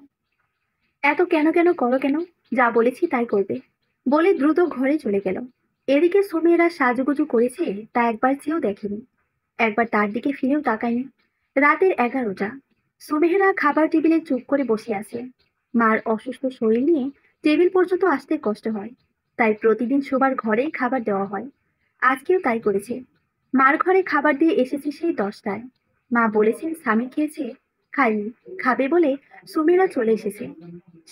এত কেন কেন করো কেন? যা বলেছি তাই করবে। বলে দ্রুত ঘরে চলে গেল। এদিকে সুমেরা সাজুগুজু করেছে তা একবার চেয়েও দেখেনি। একবার তার দিকে ফিরেও তাকায়নি। রাতের 11টা। সুমেহরা খাবার টেবিলে চুপ করে বসে আছে। মার অসুস্থ শরীর নিয়ে টেবিল পর্যন্ত আসতে কষ্ট হয়। তাই প্রতিদিন শোবার ঘরেই খাবার দেওয়া হয়। আজকেও তাই করেছে। মার ঘরে খাবার দিয়ে এসেছে সেই 10টায়। মা বলেছেন স্বামী খেয়েছে, খায়নি, খাবে বলে সুমেরা চলে এসেছে।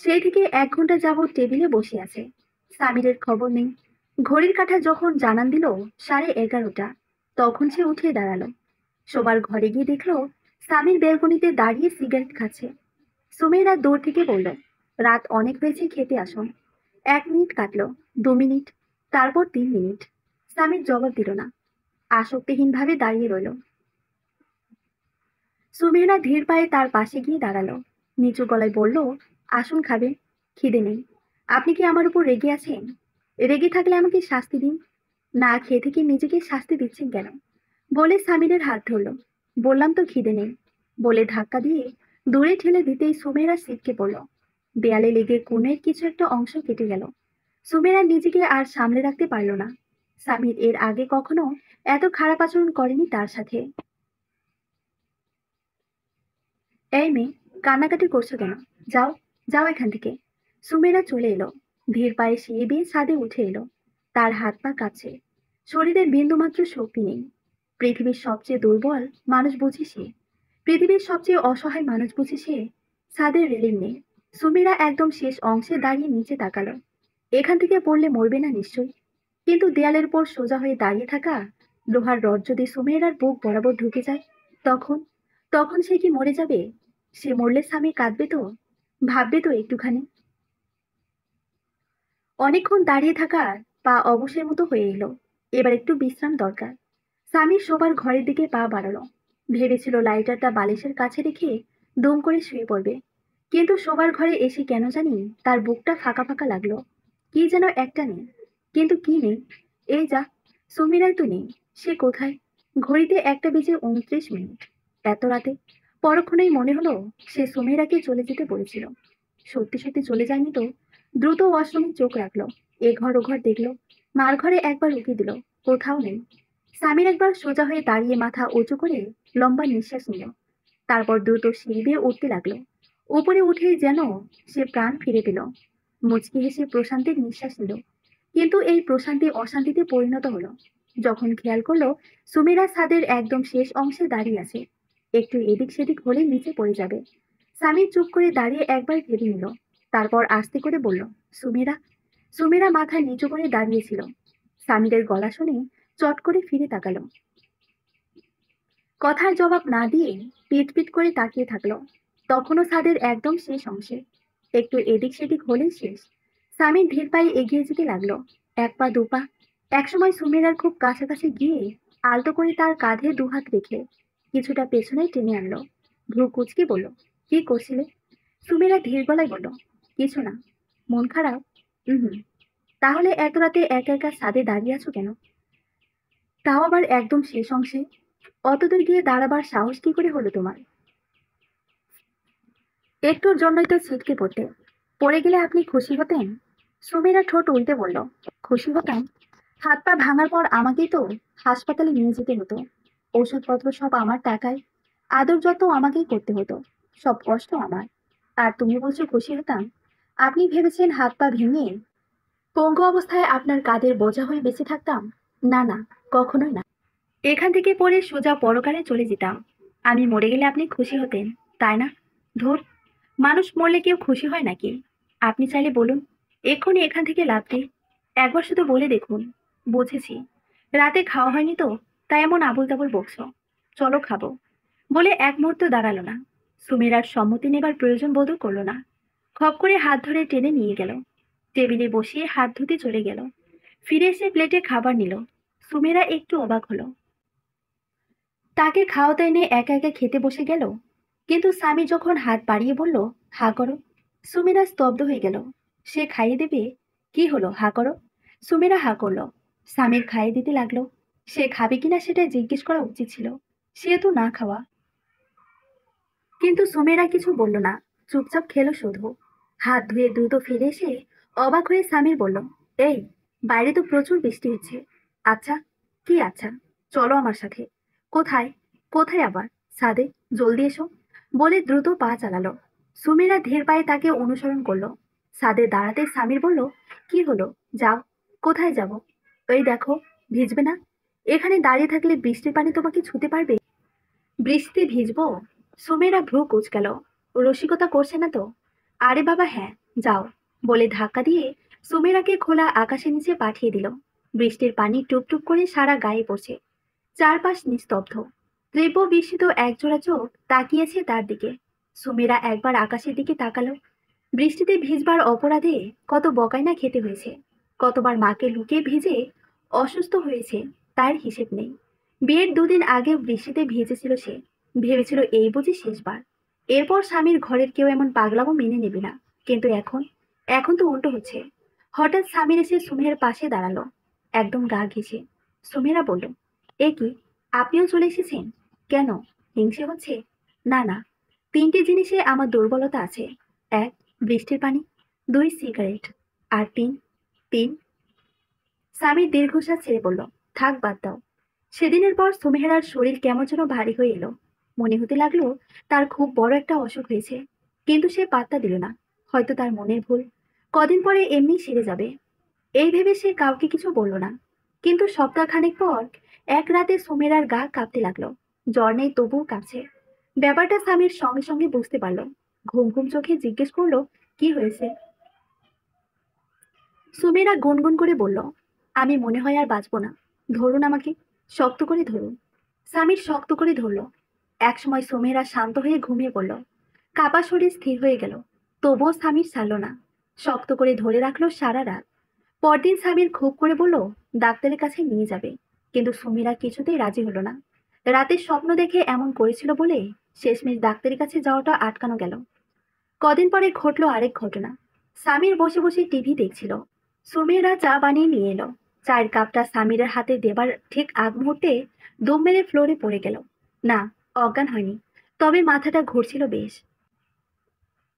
সেই থেকে 1 ঘন্টা যাবৎ টেবিলে বসে আছে। সামিরের খবর নেই। ঘড়ির কাঁটা যখন জানান দিল 11:30, তখন সে উঠে দাঁড়ালো। শোবার ঘরে গিয়ে দেখলো সামির বেলকনিতে দাঁড়িয়ে সিগারেট খাচ্ছে। সুমেরা দূর থেকে বলল, রাত অনেক হয়েছে, খেতে আসুন। 1 মিনিট কাটলো, 2 মিনিট, তারপর 3 মিনিট। সামির জবাব দিল না। আসক্তিহীনভাবে দাঁড়িয়ে রইল। সুমেরা ধীর পায়ে তার পাশে গিয়ে দাঁড়ালো। নিচু গলায় বলল, আসুন, খাবেন? খিদে নেই। আপনি কি আমার উপর রেগে আছেন? রেগে থাকলে আমাকে শাস্তি দিন। না খেয়ে থেকে নিজেকে শাস্তি দিচ্ছেন কেন? বলে সামিরের হাত ধরল। বললাম তো খিদে নেই। বলে ধাক্কা দিয়ে দূরে ঠেলে দিতেই সুমেরা ছিটকে পড়ল। দেয়ালে লেগে কোণের কিছু একটা অংশ কেটে গেল। সুমেরা নিজেকে আর সামলে রাখতে পারল না। সামির এর আগে কখনো এত খারাপ আচরণ করেনি তার সাথে। এই মেয়ে, কান্নাকাটি করছো কেন? যাও, যাও এখান থেকে। সুমেরা চলে এলো। ধীর পায়ে সিঁড়ি বেয়ে ছাদে উঠে এলো। তার হাত পা কাঁপছে। শরীরে বিন্দুমাত্র শক্তি নেই। পৃথিবীর সবচেয়ে দুর্বল মানুষ বুঝি সে। পৃথিবীর সবচেয়ে অসহায় মানুষ বুঝি সে। ছাদের রেলিং নেই। সুমেরা একদম শেষ অংশে দাঁড়িয়ে নিচে তাকালো। এখান থেকে পড়লে মরবে না নিশ্চয়ই। কিন্তু দেয়ালের উপর সোজা হয়ে দাঁড়িয়ে থাকা লোহার রড যদি সুমেরার বুক বরাবর ঢুকে যায়, তখন তখন সে কি মরে যাবে? সে মরলে স্বামী কাঁদবে তো, ভাববে তো একটুখানি। অনেকক্ষণ দাঁড়িয়ে থাকার পা অবশের মতো হয়ে এলো। এবার একটু বিশ্রাম দরকার। স্বামীর শোবার ঘরের দিকে পা বাড়ালো। ভেবেছিল লাইটারটা বালিশের কাছে রেখে দম করে শুয়ে পড়বে। কিন্তু শোবার ঘরে এসে কেন জানি তার বুকটা ফাঁকা ফাঁকা লাগলো। কি যেন একটা নেই। কিন্তু কি নেই? এই যা, সুমিরাই তো নেই। সে কোথায়? ঘড়িতে 1:29। এত রাতে? পরক্ষণেই মনে হলো সে সুমেরাকে চলে যেতে বলেছিল। সত্যি সত্যি চলে যায়নি তো? দ্রুত ওয়াশরুমে চোখ রাখলো। এ ঘর ও ঘর দেখলো। মার ঘরে একবার উকি দিল, কোথাও নেই। সামির একবার সোজা হয়ে দাঁড়িয়ে মাথা উঁচু করে লম্বা নিঃশ্বাস নিল। তারপর দ্রুত সিঁড়ি বেয়ে উঠতে লাগলো। উপরে উঠেই যেন সে প্রাণ ফিরে পেল। মুচকি হেসে প্রশান্তির নিঃশ্বাস নিল। কিন্তু এই প্রশান্তি অশান্তিতে পরিণত হলো যখন খেয়াল করলো সুমিরা ছাদের একদম শেষ অংশে দাঁড়িয়ে আছে। একটু এদিক সেদিক হলে নিচে পড়ে যাবে। সামির চুপ করে দাঁড়িয়ে একবার ভেবে নিল। তারপর আস্তে করে বলল, সুমিরা। সুমিরা মাথা নিচু করে দাঁড়িয়েছিল। সামিরের গলা শুনে চট করে ফিরে তাকালো। কথার জবাব না দিয়ে পিট পিট করে তাকিয়ে থাকলো। তখনও ছাদের একদম শেষ অংশে। একটু এদিক সেদিক হলেই শেষ। সামির ধীর পায়ে এগিয়ে যেতে লাগলো। 1 পা 2 পা। একসময় সুমিরার খুব কাছাকাছি গিয়ে আলতো করে তার কাঁধে 2 হাত রেখে কিছুটা পেছনে টেনে আনলো। ভ্রু কুচকে বলল, কি করছিলে? সুমেরা ধীর গলায় বলল, কিছু না। মন খারাপ? হুম। তাহলে এত রাতে একা একা ছাদে দাঁড়িয়ে আছো কেন? তাও আবার একদম শেষ অংশে। অতদূর গিয়ে দাঁড়াবার সাহস কি করে হলো তোমার? একটুর জন্যই তো ছিটকে পড়তে। পড়ে গেলে আপনি খুশি হতেন? সুমেরা ঠোঁট উল্টে বলল, খুশি হতাম? হাত পা ভাঙার পর আমাকেই তো হাসপাতালে নিয়ে যেতে হতো। ওষুধপত্র সব আমার টাকায়। আদর যত্ন আমাকেই করতে হতো। সব কষ্ট আমার। আর তুমি বলছো খুশি হতাম? আপনি ভেবেছেন হাত পা ভেঙে পঙ্গু অবস্থায় আপনার কাঁধের বোঝা হয়ে বেঁচে থাকতাম? না না, কখনোই না। এখান থেকে পড়ে সোজা পরকালে চলে যেতাম। আমি মরে গেলে আপনি খুশি হতেন, তাই না? ধুর, মানুষ মরলে কেউ খুশি হয় নাকি? আপনি চাইলে বলুন, এক্ষুনি এখান থেকে লাফ দিই। একবার শুধু বলে দেখুন। বুঝেছি, রাতে খাওয়া হয়নি তো, তাই এমন আবল তাবল বকছো। চলো খাবো। বলে এক মুহূর্ত দাঁড়ালো না। সুমেরার সম্মতি নেবার প্রয়োজন বোধও করলো না। খপ করে হাত ধরে টেনে নিয়ে গেল। টেবিলে বসিয়ে হাত ধুতে চলে গেল। ফিরে এসে প্লেটে খাবার নিল। সুমেরা একটু অবাক হলো। তাকে খাওয়াতে এনে একা একা খেতে বসে গেল। কিন্তু স্বামী যখন হাত বাড়িয়ে বলল, হা করো, সুমেরা স্তব্ধ হয়ে গেল। সে খাইয়ে দেবে? কি হলো, হা করো। সুমেরা হা করলো। স্বামীর খাইয়ে দিতে লাগলো। সে খাবে কিনা সেটা জিজ্ঞেস করা উচিত ছিল। সে তো না খাওয়া। কিন্তু সুমেরা কিছু বলল না। চুপচাপ খেলো শুধু। হাত ধুয়ে দ্রুত ফিরে এসে অবাক হয়ে স্বামীর বলল, এই, বাইরে তো প্রচুর বৃষ্টি হচ্ছে। আচ্ছা। কি আচ্ছা? চলো আমার সাথে। কোথায়? কোথায় আবার? ছাদে। জলদি এসো। বলে দ্রুত পা চালালো। সুমেরা ধীর পায়ে তাকে অনুসরণ করলো। ছাদে দাঁড়াতে স্বামীর বলল, কি হলো? যাও। কোথায় যাব? এই দেখো, ভিজবে না? এখানে দাঁড়িয়ে থাকলে বৃষ্টির পানি তোমাকে ছুঁতে পারবে? বৃষ্টি ভিজবো? সুমেরা ভ্রু কুঁচকাল। রসিকতা করছে না তো? আরে বাবা হ্যাঁ, যাও। বলে ধাক্কা দিয়ে সুমেরাকে খোলা আকাশের নিচে পাঠিয়ে দিল। বৃষ্টির পানি টুপটুপ করে সারা গায়ে পড়ছে। চারপাশ নিস্তব্ধ। তীব্র বিস্মিত একজোড়া চোখ তাকিয়েছে তার দিকে। সুমেরা একবার আকাশের দিকে তাকালো। বৃষ্টিতে ভিজবার অপরাধে কত বকাই না খেতে হয়েছে। কতবার মাকে লুকিয়ে ভিজে অসুস্থ হয়েছে, তার হিসেব নেই। বিয়ের দুদিন আগেও বৃষ্টিতে ভিজেছিল সে। ভেবেছিল এই বুঝি শেষবার। এরপর স্বামীর ঘরের কেউ এমন পাগলামো মেনে নেবে না। কিন্তু এখন, এখন তো উল্টো হচ্ছে। হঠাৎ স্বামীর এসে সুমের পাশে দাঁড়ালো, একদম গা ঘেঁষে। সুমেরা বলল, এ কি, আপনিও চলে এসেছেন? কেন, হিংসে হচ্ছে? না না, তিনটি জিনিসে আমার দুর্বলতা আছে। এক, বৃষ্টির পানি। দুই, সিগারেট। আর তিন, তিন। স্বামীর দীর্ঘশ্বাস ছেড়ে বলল, থাক, বাদ দাও। সেদিনের পর সুমেহেরার শরীর কেমন যেন ভারী হয়ে এলো। মনে হতে লাগলো তার খুব বড় একটা অসুখ হয়েছে। কিন্তু সে পাত্তা দিল না। হয়তো তার মনের ভুল। কদিন পরে এমনি সেরে যাবে। এই ভেবে সে কাউকে কিছু বলল না। কিন্তু সপ্তাহখানেক পর এক রাতে সুমেরার গা কাঁপতে লাগলো। জ্বর নেই তবুও কাঁপছে। ব্যাপারটা স্বামীর সঙ্গে সঙ্গে বুঝতে পারলো। ঘুম ঘুম চোখে জিজ্ঞেস করলো, কি হয়েছে? সুমেরা গুনগুন করে বলল, আমি মনে হয় আর বাঁচবো না। ধরুন আমাকে, শক্ত করে ধরুন। স্বামীর শক্ত করে ধরল। একসময় সুমেরা শান্ত হয়ে ঘুমিয়ে পড়ল। কাপা শরীর স্থির হয়ে গেল। তবুও স্বামীর ছাড়ল না। শক্ত করে ধরে রাখলো সারা রাত। পরদিন স্বামীর খুব করে বলল, ডাক্তারের কাছে নিয়ে যাবে। কিন্তু সুমিরা কিছুতেই রাজি হলো না। রাতে স্বপ্ন দেখে এমন করেছিল বলে শেষমেশ ডাক্তারের কাছে যাওয়াটা আটকানো গেল। কদিন পরে ঘটলো আরেক ঘটনা। স্বামীর বসে বসে টিভি দেখছিল। সুমেরা চা বানিয়ে নিয়ে এলো। চায়ের কাপটা স্বামীরের হাতে দেবার ঠিক আগ মুহূর্তে দম মেরে ফ্লোরে পড়ে গেল। না, অজ্ঞান হয়নি, তবে মাথাটা ঘুরছিল বেশ।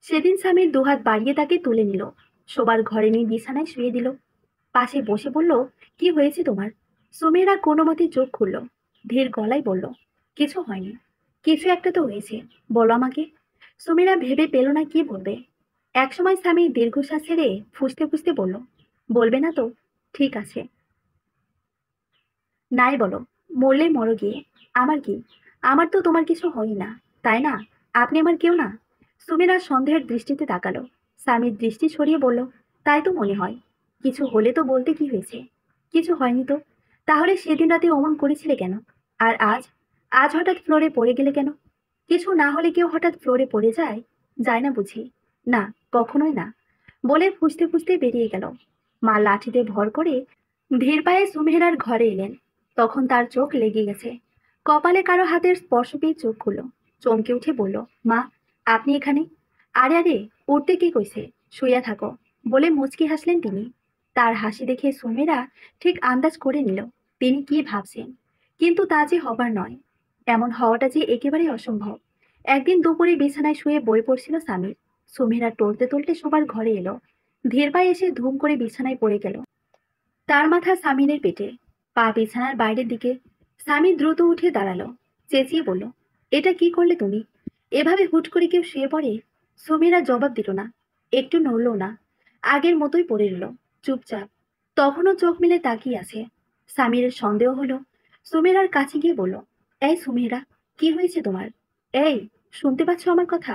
সেদিন স্বামীর দুহাত বাড়িয়ে তাকে তুলে নিল। শোবার ঘরে নিয়ে বিছানায় শুয়ে দিল। পাশে বসে বলল, কি হয়েছে তোমার? সুমেরা কোনো মতে চোখ খুলল। ধীর গলায় বলল, কিছু হয়নি। কিছু একটা তো হয়েছে, বলো আমাকে। সুমেরা ভেবে পেল না কি বলবে। একসময় স্বামী দীর্ঘশ্বাস ছেড়ে ফুঁসতে ফুঁসতে বলল, বলবে না তো? ঠিক আছে, নাই বলো। মরলে মরো গিয়ে। আমার কি? আমার তো তোমার কিছু হয়ই না, তাই না? আপনি আমার কেউ না। সুমেরা সন্দেহের দৃষ্টিতে তাকালো। স্বামীর দৃষ্টি সরিয়ে বলল, তাই তো মনে হয়। কিছু হলে তো বলতে কি হয়েছে? কিছু হয়নি তো। তাহলে সেদিন রাতে অমন করেছিলে কেন? আর আজ, আজ হঠাৎ ফ্লোরে পড়ে গেলে কেন? কিছু না হলে কেউ হঠাৎ ফ্লোরে পড়ে যায়? যায় না বুঝি? না, কখনোই না। বলে ফুঁসতে ফুঁসতে বেরিয়ে গেল। মা লাঠিতে ভর করে ধীর পায়ে সুমেহরার ঘরে এলেন। তখন তার চোখ লেগে গেছে। কপালে কারো হাতের স্পর্শ পেয়ে চোখ খুলল। চমকে উঠে বলল, মা, আপনি এখানে? আরে আরে, উঠতে কে কইছে? শুইয়া থাকো, বলে মুচকি হাসলেন তিনি। তার হাসি দেখে সুমেরা ঠিক আন্দাজ করে নিল তিনি কি ভাবছেন, কিন্তু তা যে হবার নয়। এমন হওয়াটা যে একেবারেই অসম্ভব। একদিন দুপুরে বিছানায় শুয়ে বই পড়ছিল সামির। সুমেরা টলতে টলতে সবার ঘরে এলো। ধীর পায়ে এসে ধুম করে বিছানায় পড়ে গেল। তার মাথা সামিরের পেটে, পা বিছানার বাইরের দিকে। সামির দ্রুত উঠে দাঁড়ালো, চেঁচিয়ে বলল, এটা কি করলে তুমি? এভাবে হুট করে কেউ শুয়ে পড়ে? সুমিরা জবাব দিল না, একটু নড়ল না। আগের মতোই পড়ে রইল, চুপচাপ। তখনও চোখ মেলে তাকিয়ে আছে। সামিরের সন্দেহ হলো। সুমিরার কাছে গিয়ে বলল, এই সুমিরা, কি হয়েছে তোমার? এই, শুনতে পাচ্ছ আমার কথা?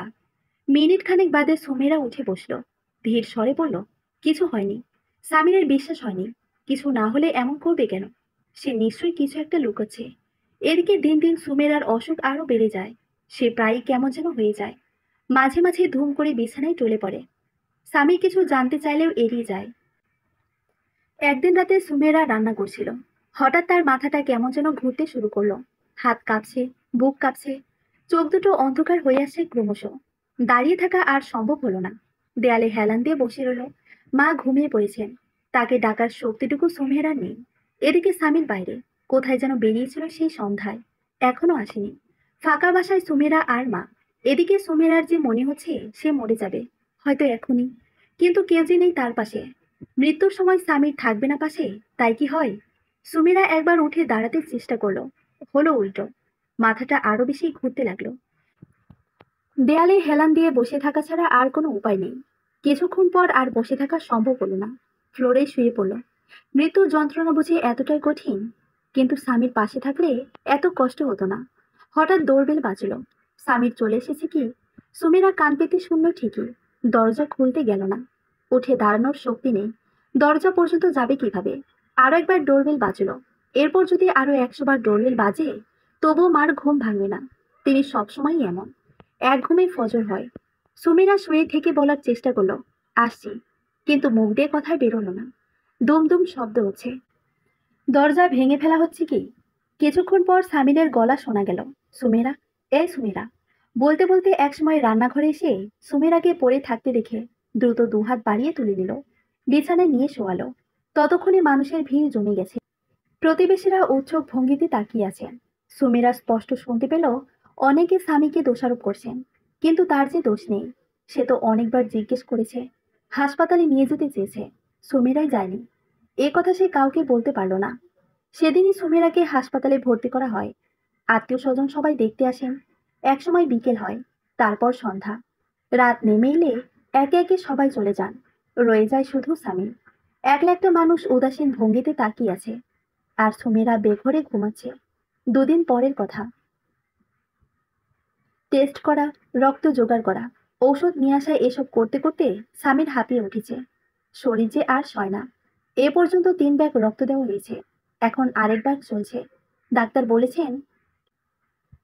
মিনিট খানেক বাদে সুমিরা উঠে বসলো, ধীর স্বরে বলল, কিছু হয়নি। সামিরের বিশ্বাস হয়নি। কিছু না হলে এমন করবে কেন? সে নিশ্চয়ই কিছু একটা লুকোচ্ছে। এদিকে দিন দিন সুমেরার অসুখ আরো বেড়ে যায়। সে প্রায়ই কেমন যেন হয়ে যায়। মাঝে মাঝে ধুম করে বিছানায় টলে পড়ে। স্বামী কিছু জানতে চাইলেও এড়িয়ে যায়। একদিন রাতে সুমেরা রান্না করছিল। হঠাৎ তার মাথাটা কেমন যেন ঘুরতে শুরু করলো। হাত কাঁপছে, বুক কাঁপছে, চোখ দুটো অন্ধকার হয়ে আসছে ক্রমশ। দাঁড়িয়ে থাকা আর সম্ভব হলো না। দেয়ালে হেলান দিয়ে বসে রইল। মা ঘুমিয়ে পড়েছেন। তাকে ডাকার শক্তিটুকু সুমেরার নেই। এদিকে স্বামীর বাইরে কোথায় যেন বেরিয়েছিল সেই সন্ধ্যায়, এখনো আসেনি। ফাঁকা বাসায় সুমেরা আর মা। এদিকে সুমেরার যে মনে হচ্ছে সে মরে যাবে, হয়তো এখনই। কিন্তু কেউ যে নেই তার পাশে। মৃত্যুর সময় স্বামীর থাকবে না পাশে, তাই কি হয়? সুমিরা একবার উঠে দাঁড়াতে চেষ্টা করলো, হলো উল্টো। মাথাটা আরো বেশি ঘুরতে লাগলো। দেয়ালে হেলান দিয়ে বসে থাকা ছাড়া আর কোনো উপায় নেই। কিছুক্ষণ পর আর বসে থাকা সম্ভব হলো না। ফ্লোরে শুয়ে পড়ল। মৃত্যুর যন্ত্রণা বুঝে এতটাই কঠিন, কিন্তু স্বামীর পাশে থাকলে এত কষ্ট হতো না। হঠাৎ ডোরবেল বাজলো। স্বামীর চলে এসেছে কি? সুমিরা কান পেতে শুনল ঠিকই। দরজা খুলতে গেল না। উঠে দাঁড়ানোর শক্তি নেই। দরজা পর্যন্ত যাবে কিভাবে? আরো একবার ডোরবেল বাজলো। এরপর যদি আরো 100 বার ডোরবেল বাজে, তবুও মার ঘুম ভাঙবে না। তিনি সবসময়ই এমন। এক ঘুমে ফজর হয়। সুমিরা শুয়ে থেকে বলার চেষ্টা করলো, আসছি, কিন্তু মুখ দিয়ে কথা বেরোলো না। দুম দুম শব্দ হচ্ছে। দরজা ভেঙে ফেলা হচ্ছে কি? কিছুক্ষণ পর সামিরের গলা শোনা গেল, সুমেরা, এ সুমেরা। বলতে বলতে একসময় রান্নাঘরে এসে সুমেরাকে পড়ে থাকতে দেখে দ্রুত দুহাত বাড়িয়ে তুলে দিল, বিছানায় নিয়ে শোয়ালো। ততক্ষণে মানুষের ভিড় জমে গেছে। প্রতিবেশীরা উৎসুক ভঙ্গিতে তাকিয়ে আছেন। সুমেরা স্পষ্ট শুনতে পেল অনেকে স্বামীকে দোষারোপ করছেন, কিন্তু তার যে দোষ নেই। সে তো অনেকবার জিজ্ঞেস করেছে, হাসপাতালে নিয়ে যেতে চেয়েছে, সুমেরাই যায়নি। এ কথা সে কাউকে বলতে পারল না। সেদিনই সুমেরাকে হাসপাতালে ভর্তি করা হয়। আত্মীয় স্বজন সবাই দেখতে আসেন। একসময় বিকেল হয়, তারপর সন্ধ্যা। রাত নেমে এলে একে একে সবাই চলে যান। রয়ে যায় শুধু স্বামী। একলা একটা মানুষ উদাসীন ভঙ্গিতে তাকিয়ে আছে। আর সুমেরা বেঘরে ঘুমাচ্ছে। দুদিন পরের কথা। টেস্ট করা, রক্ত জোগাড় করা, ঔষধ নিয়ে আসা, এসব করতে করতে স্বামীর হাঁপিয়ে উঠেছে। শরীর যে আর সয় না। এ পর্যন্ত 3 ব্যাগ রক্ত দেওয়া হয়েছে। এখন আরেক ব্যাগ চলছে। ডাক্তার বলেছেন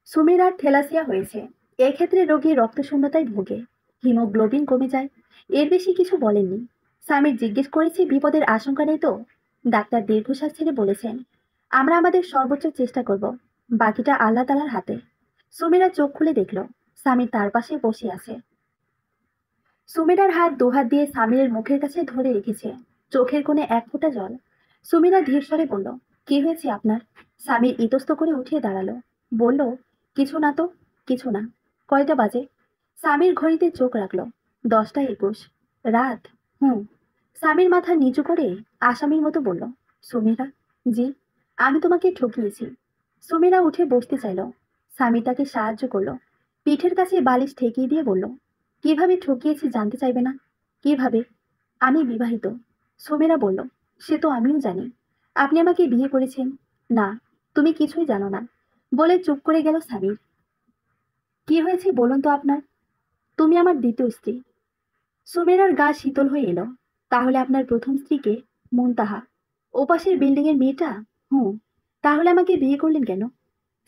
সুমেরার থ্যালাসিয়া হয়েছে। এক্ষেত্রে রোগী রক্তশূন্যতায় ভোগে, হিমোগ্লোবিন কমে যায়। এর বেশি কিছু বলেননি। স্বামীর জিজ্ঞেস করেছে বিপদের আশঙ্কা নেই তো? ডাক্তার দীর্ঘশ্বাস ছেড়ে বলেছেন, আমরা আমাদের সর্বোচ্চ চেষ্টা করব, বাকিটা আল্লাহ তাআলার হাতে। সুমেরা চোখ খুলে দেখল স্বামী তার পাশে বসে আছে। সুমেরার হাত দুহাত দিয়ে স্বামীর মুখের কাছে ধরে রেখেছে, চোখের কোণে এক ফোঁটা জল। সুমেরা ধীর স্বরে বলল, কি হয়েছে আপনার? স্বামীর ইতস্ত করে উঠে দাঁড়ালো, বলল, কিছু না তো, কিছু না। কয়টা বাজে? স্বামীর ঘড়িতে চোখ রাখলো, 10টা 21। রাত? হুম। স্বামীর মাথা নিচু করে আসামির মতো বলল, সুমেরা, জি, আমি তোমাকে ঠকিয়েছি। সুমেরা উঠে বসতে চাইল। স্বামী তাকে সাহায্য করলো। পিঠের কাছে বালিশ ঠেকিয়ে দিয়ে বলল, কিভাবে ঠকিয়েছি জানতে চাইবে না? কিভাবে? আমি বিবাহিত। সুমেরা বলল, সে তো আমিও জানি। আপনি আমাকে বিয়ে করেছেন। না, তুমি কিছুই জানো না, বলে চুপ করে গেল স্বামীর। কি হয়েছে বলুন তো আপনার? তুমি আমার দ্বিতীয় স্ত্রী। সুমেরার গা শীতল হয়ে এলো। তাহলে আপনার প্রথম স্ত্রীকে? মুনতাহা, ওপাশের বিল্ডিং এর মেয়েটা? হুম। তাহলে আমাকে বিয়ে করলেন কেন?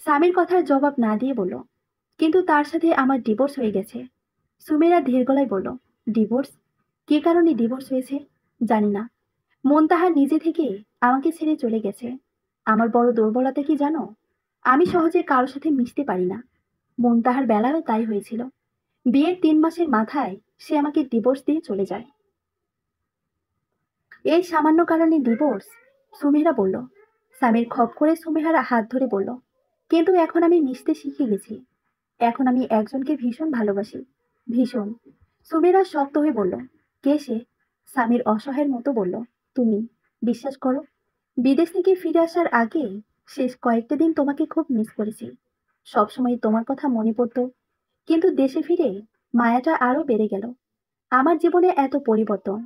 স্বামীর কথার জবাব না দিয়ে বলল, কিন্তু তার সাথে আমার ডিভোর্স হয়ে গেছে। সুমেরা ধীর গলায় বলল, ডিভোর্স? কি কারণে ডিভোর্স হয়েছে? জানি না। মুনতাহা নিজে থেকে আমাকে ছেড়ে চলে গেছে। আমার বড় দুর্বলতা কি জানো? আমি সহজে কারোর সাথে মিশতে পারি না। মুনতাহার বেলায়ও তাই হয়েছিল। বিয়ের 3 মাসের মাথায় সে আমাকে ডিভোর্স দিয়ে চলে যায়। এই সামান্য কারণে ডিভোর্স? সুমেহরা বলল। সামির খপ করে সুমেহার হাত ধরে বলল, কিন্তু এখন আমি মিশতে শিখে গেছি। এখন আমি একজনকে ভীষণ ভালোবাসি, ভীষণ। সুমেরা শক্ত হয়ে বলল, কে সে? সামির অসহায়ের মতো বলল, তুমি। বিশ্বাস করো, বিদেশ থেকে ফিরে আসার আগে শেষ কয়েকটা দিন তোমাকে খুব মিস করেছি। সবসময় তোমার কথা মনে পড়তো, কিন্তু দেশে ফিরে মায়াটা আরো বেড়ে গেল। আমার জীবনে এত পরিবর্তন,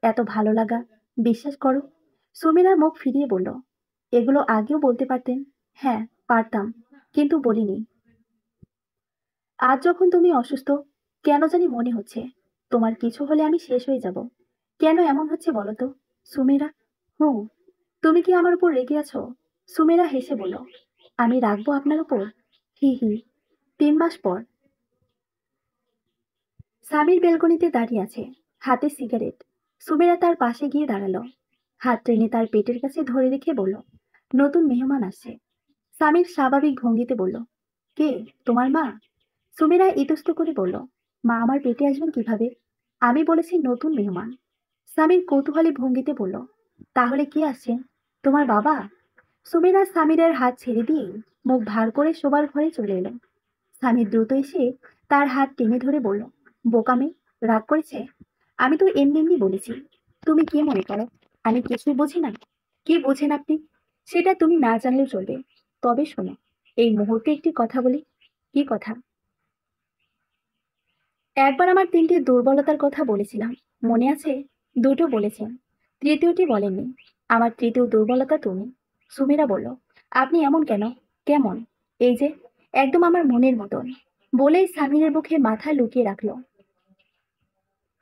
এত ভালো লাগা। বিশ্বাস করো। সুমিরা মুখ ফিরিয়ে বলল, এগুলো আগেও বলতে পারতেন। হ্যাঁ, পারতাম, কিন্তু বলিনি। আজ যখন তুমি অসুস্থ, কেন জানি মনে হচ্ছে তোমার কিছু হলে আমি শেষ হয়ে যাব। কেন এমন হচ্ছে বলো তো? সুমেরা। হুম। তুমি কি আমার উপর রেগে আছো? সুমেরা হেসে বলল, আমি রাখবো আপনার উপর? হি হি। 3 মাস পর। সামির বেলকনিতে দাঁড়িয়ে আছে, হাতে সিগারেট। সুমেরা তার পাশে গিয়ে দাঁড়ালো, হাত টেনে তার পেটের কাছে ধরে রেখে বলল, নতুন মেহমান আসছে। সামির স্বাভাবিক ভঙ্গিতে বলল, কে? তোমার মা? সুমেরা ইতস্ত করে বলল, মা আমার পেটে আসবেন কিভাবে? আমি বলেছি নতুন মেহমান। সামির কৌতূহলী ভঙ্গিতে বলল, তাহলে কে আসছেন? তোমার বাবা? সুমেরা সামিরের হাত ছেড়ে দিয়ে মুখ ভার করে শোবার ঘরে চলে এলো। সামির দ্রুত এসে তার হাত টেনে ধরে বলল, বোকামে, রাগ করেছে? আমি তো এমনি এমনি বলেছি। তুমি কি মনে করো আমি কিছুই বুঝি না? কি বোঝেন আপনি? সেটা তুমি না জানলেও চলবে। তবে শোনো, এই মুহূর্তে একটি কথা বলি। কি কথা? একবার আমার 3টি দুর্বলতার কথা বলেছিলাম, মনে আছে? দুটো বলেছেন, তৃতীয়টি বলেননি। আমার তৃতীয় দুর্বলতা তুমি। সুমিরা বলল, আপনি এমন কেন? কেমন? এই যে, একদম আমার মনের মতন। বলেই সামিরের বুকে মাথা লুকিয়ে রাখলো।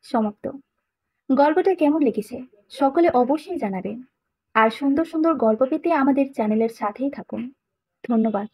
সমাপ্ত। গল্পটা কেমন লেগেছে সকলে অবশ্যই জানাবেন। আর সুন্দর সুন্দর গল্প পেতে আমাদের চ্যানেলের সাথেই থাকুন। ধন্যবাদ।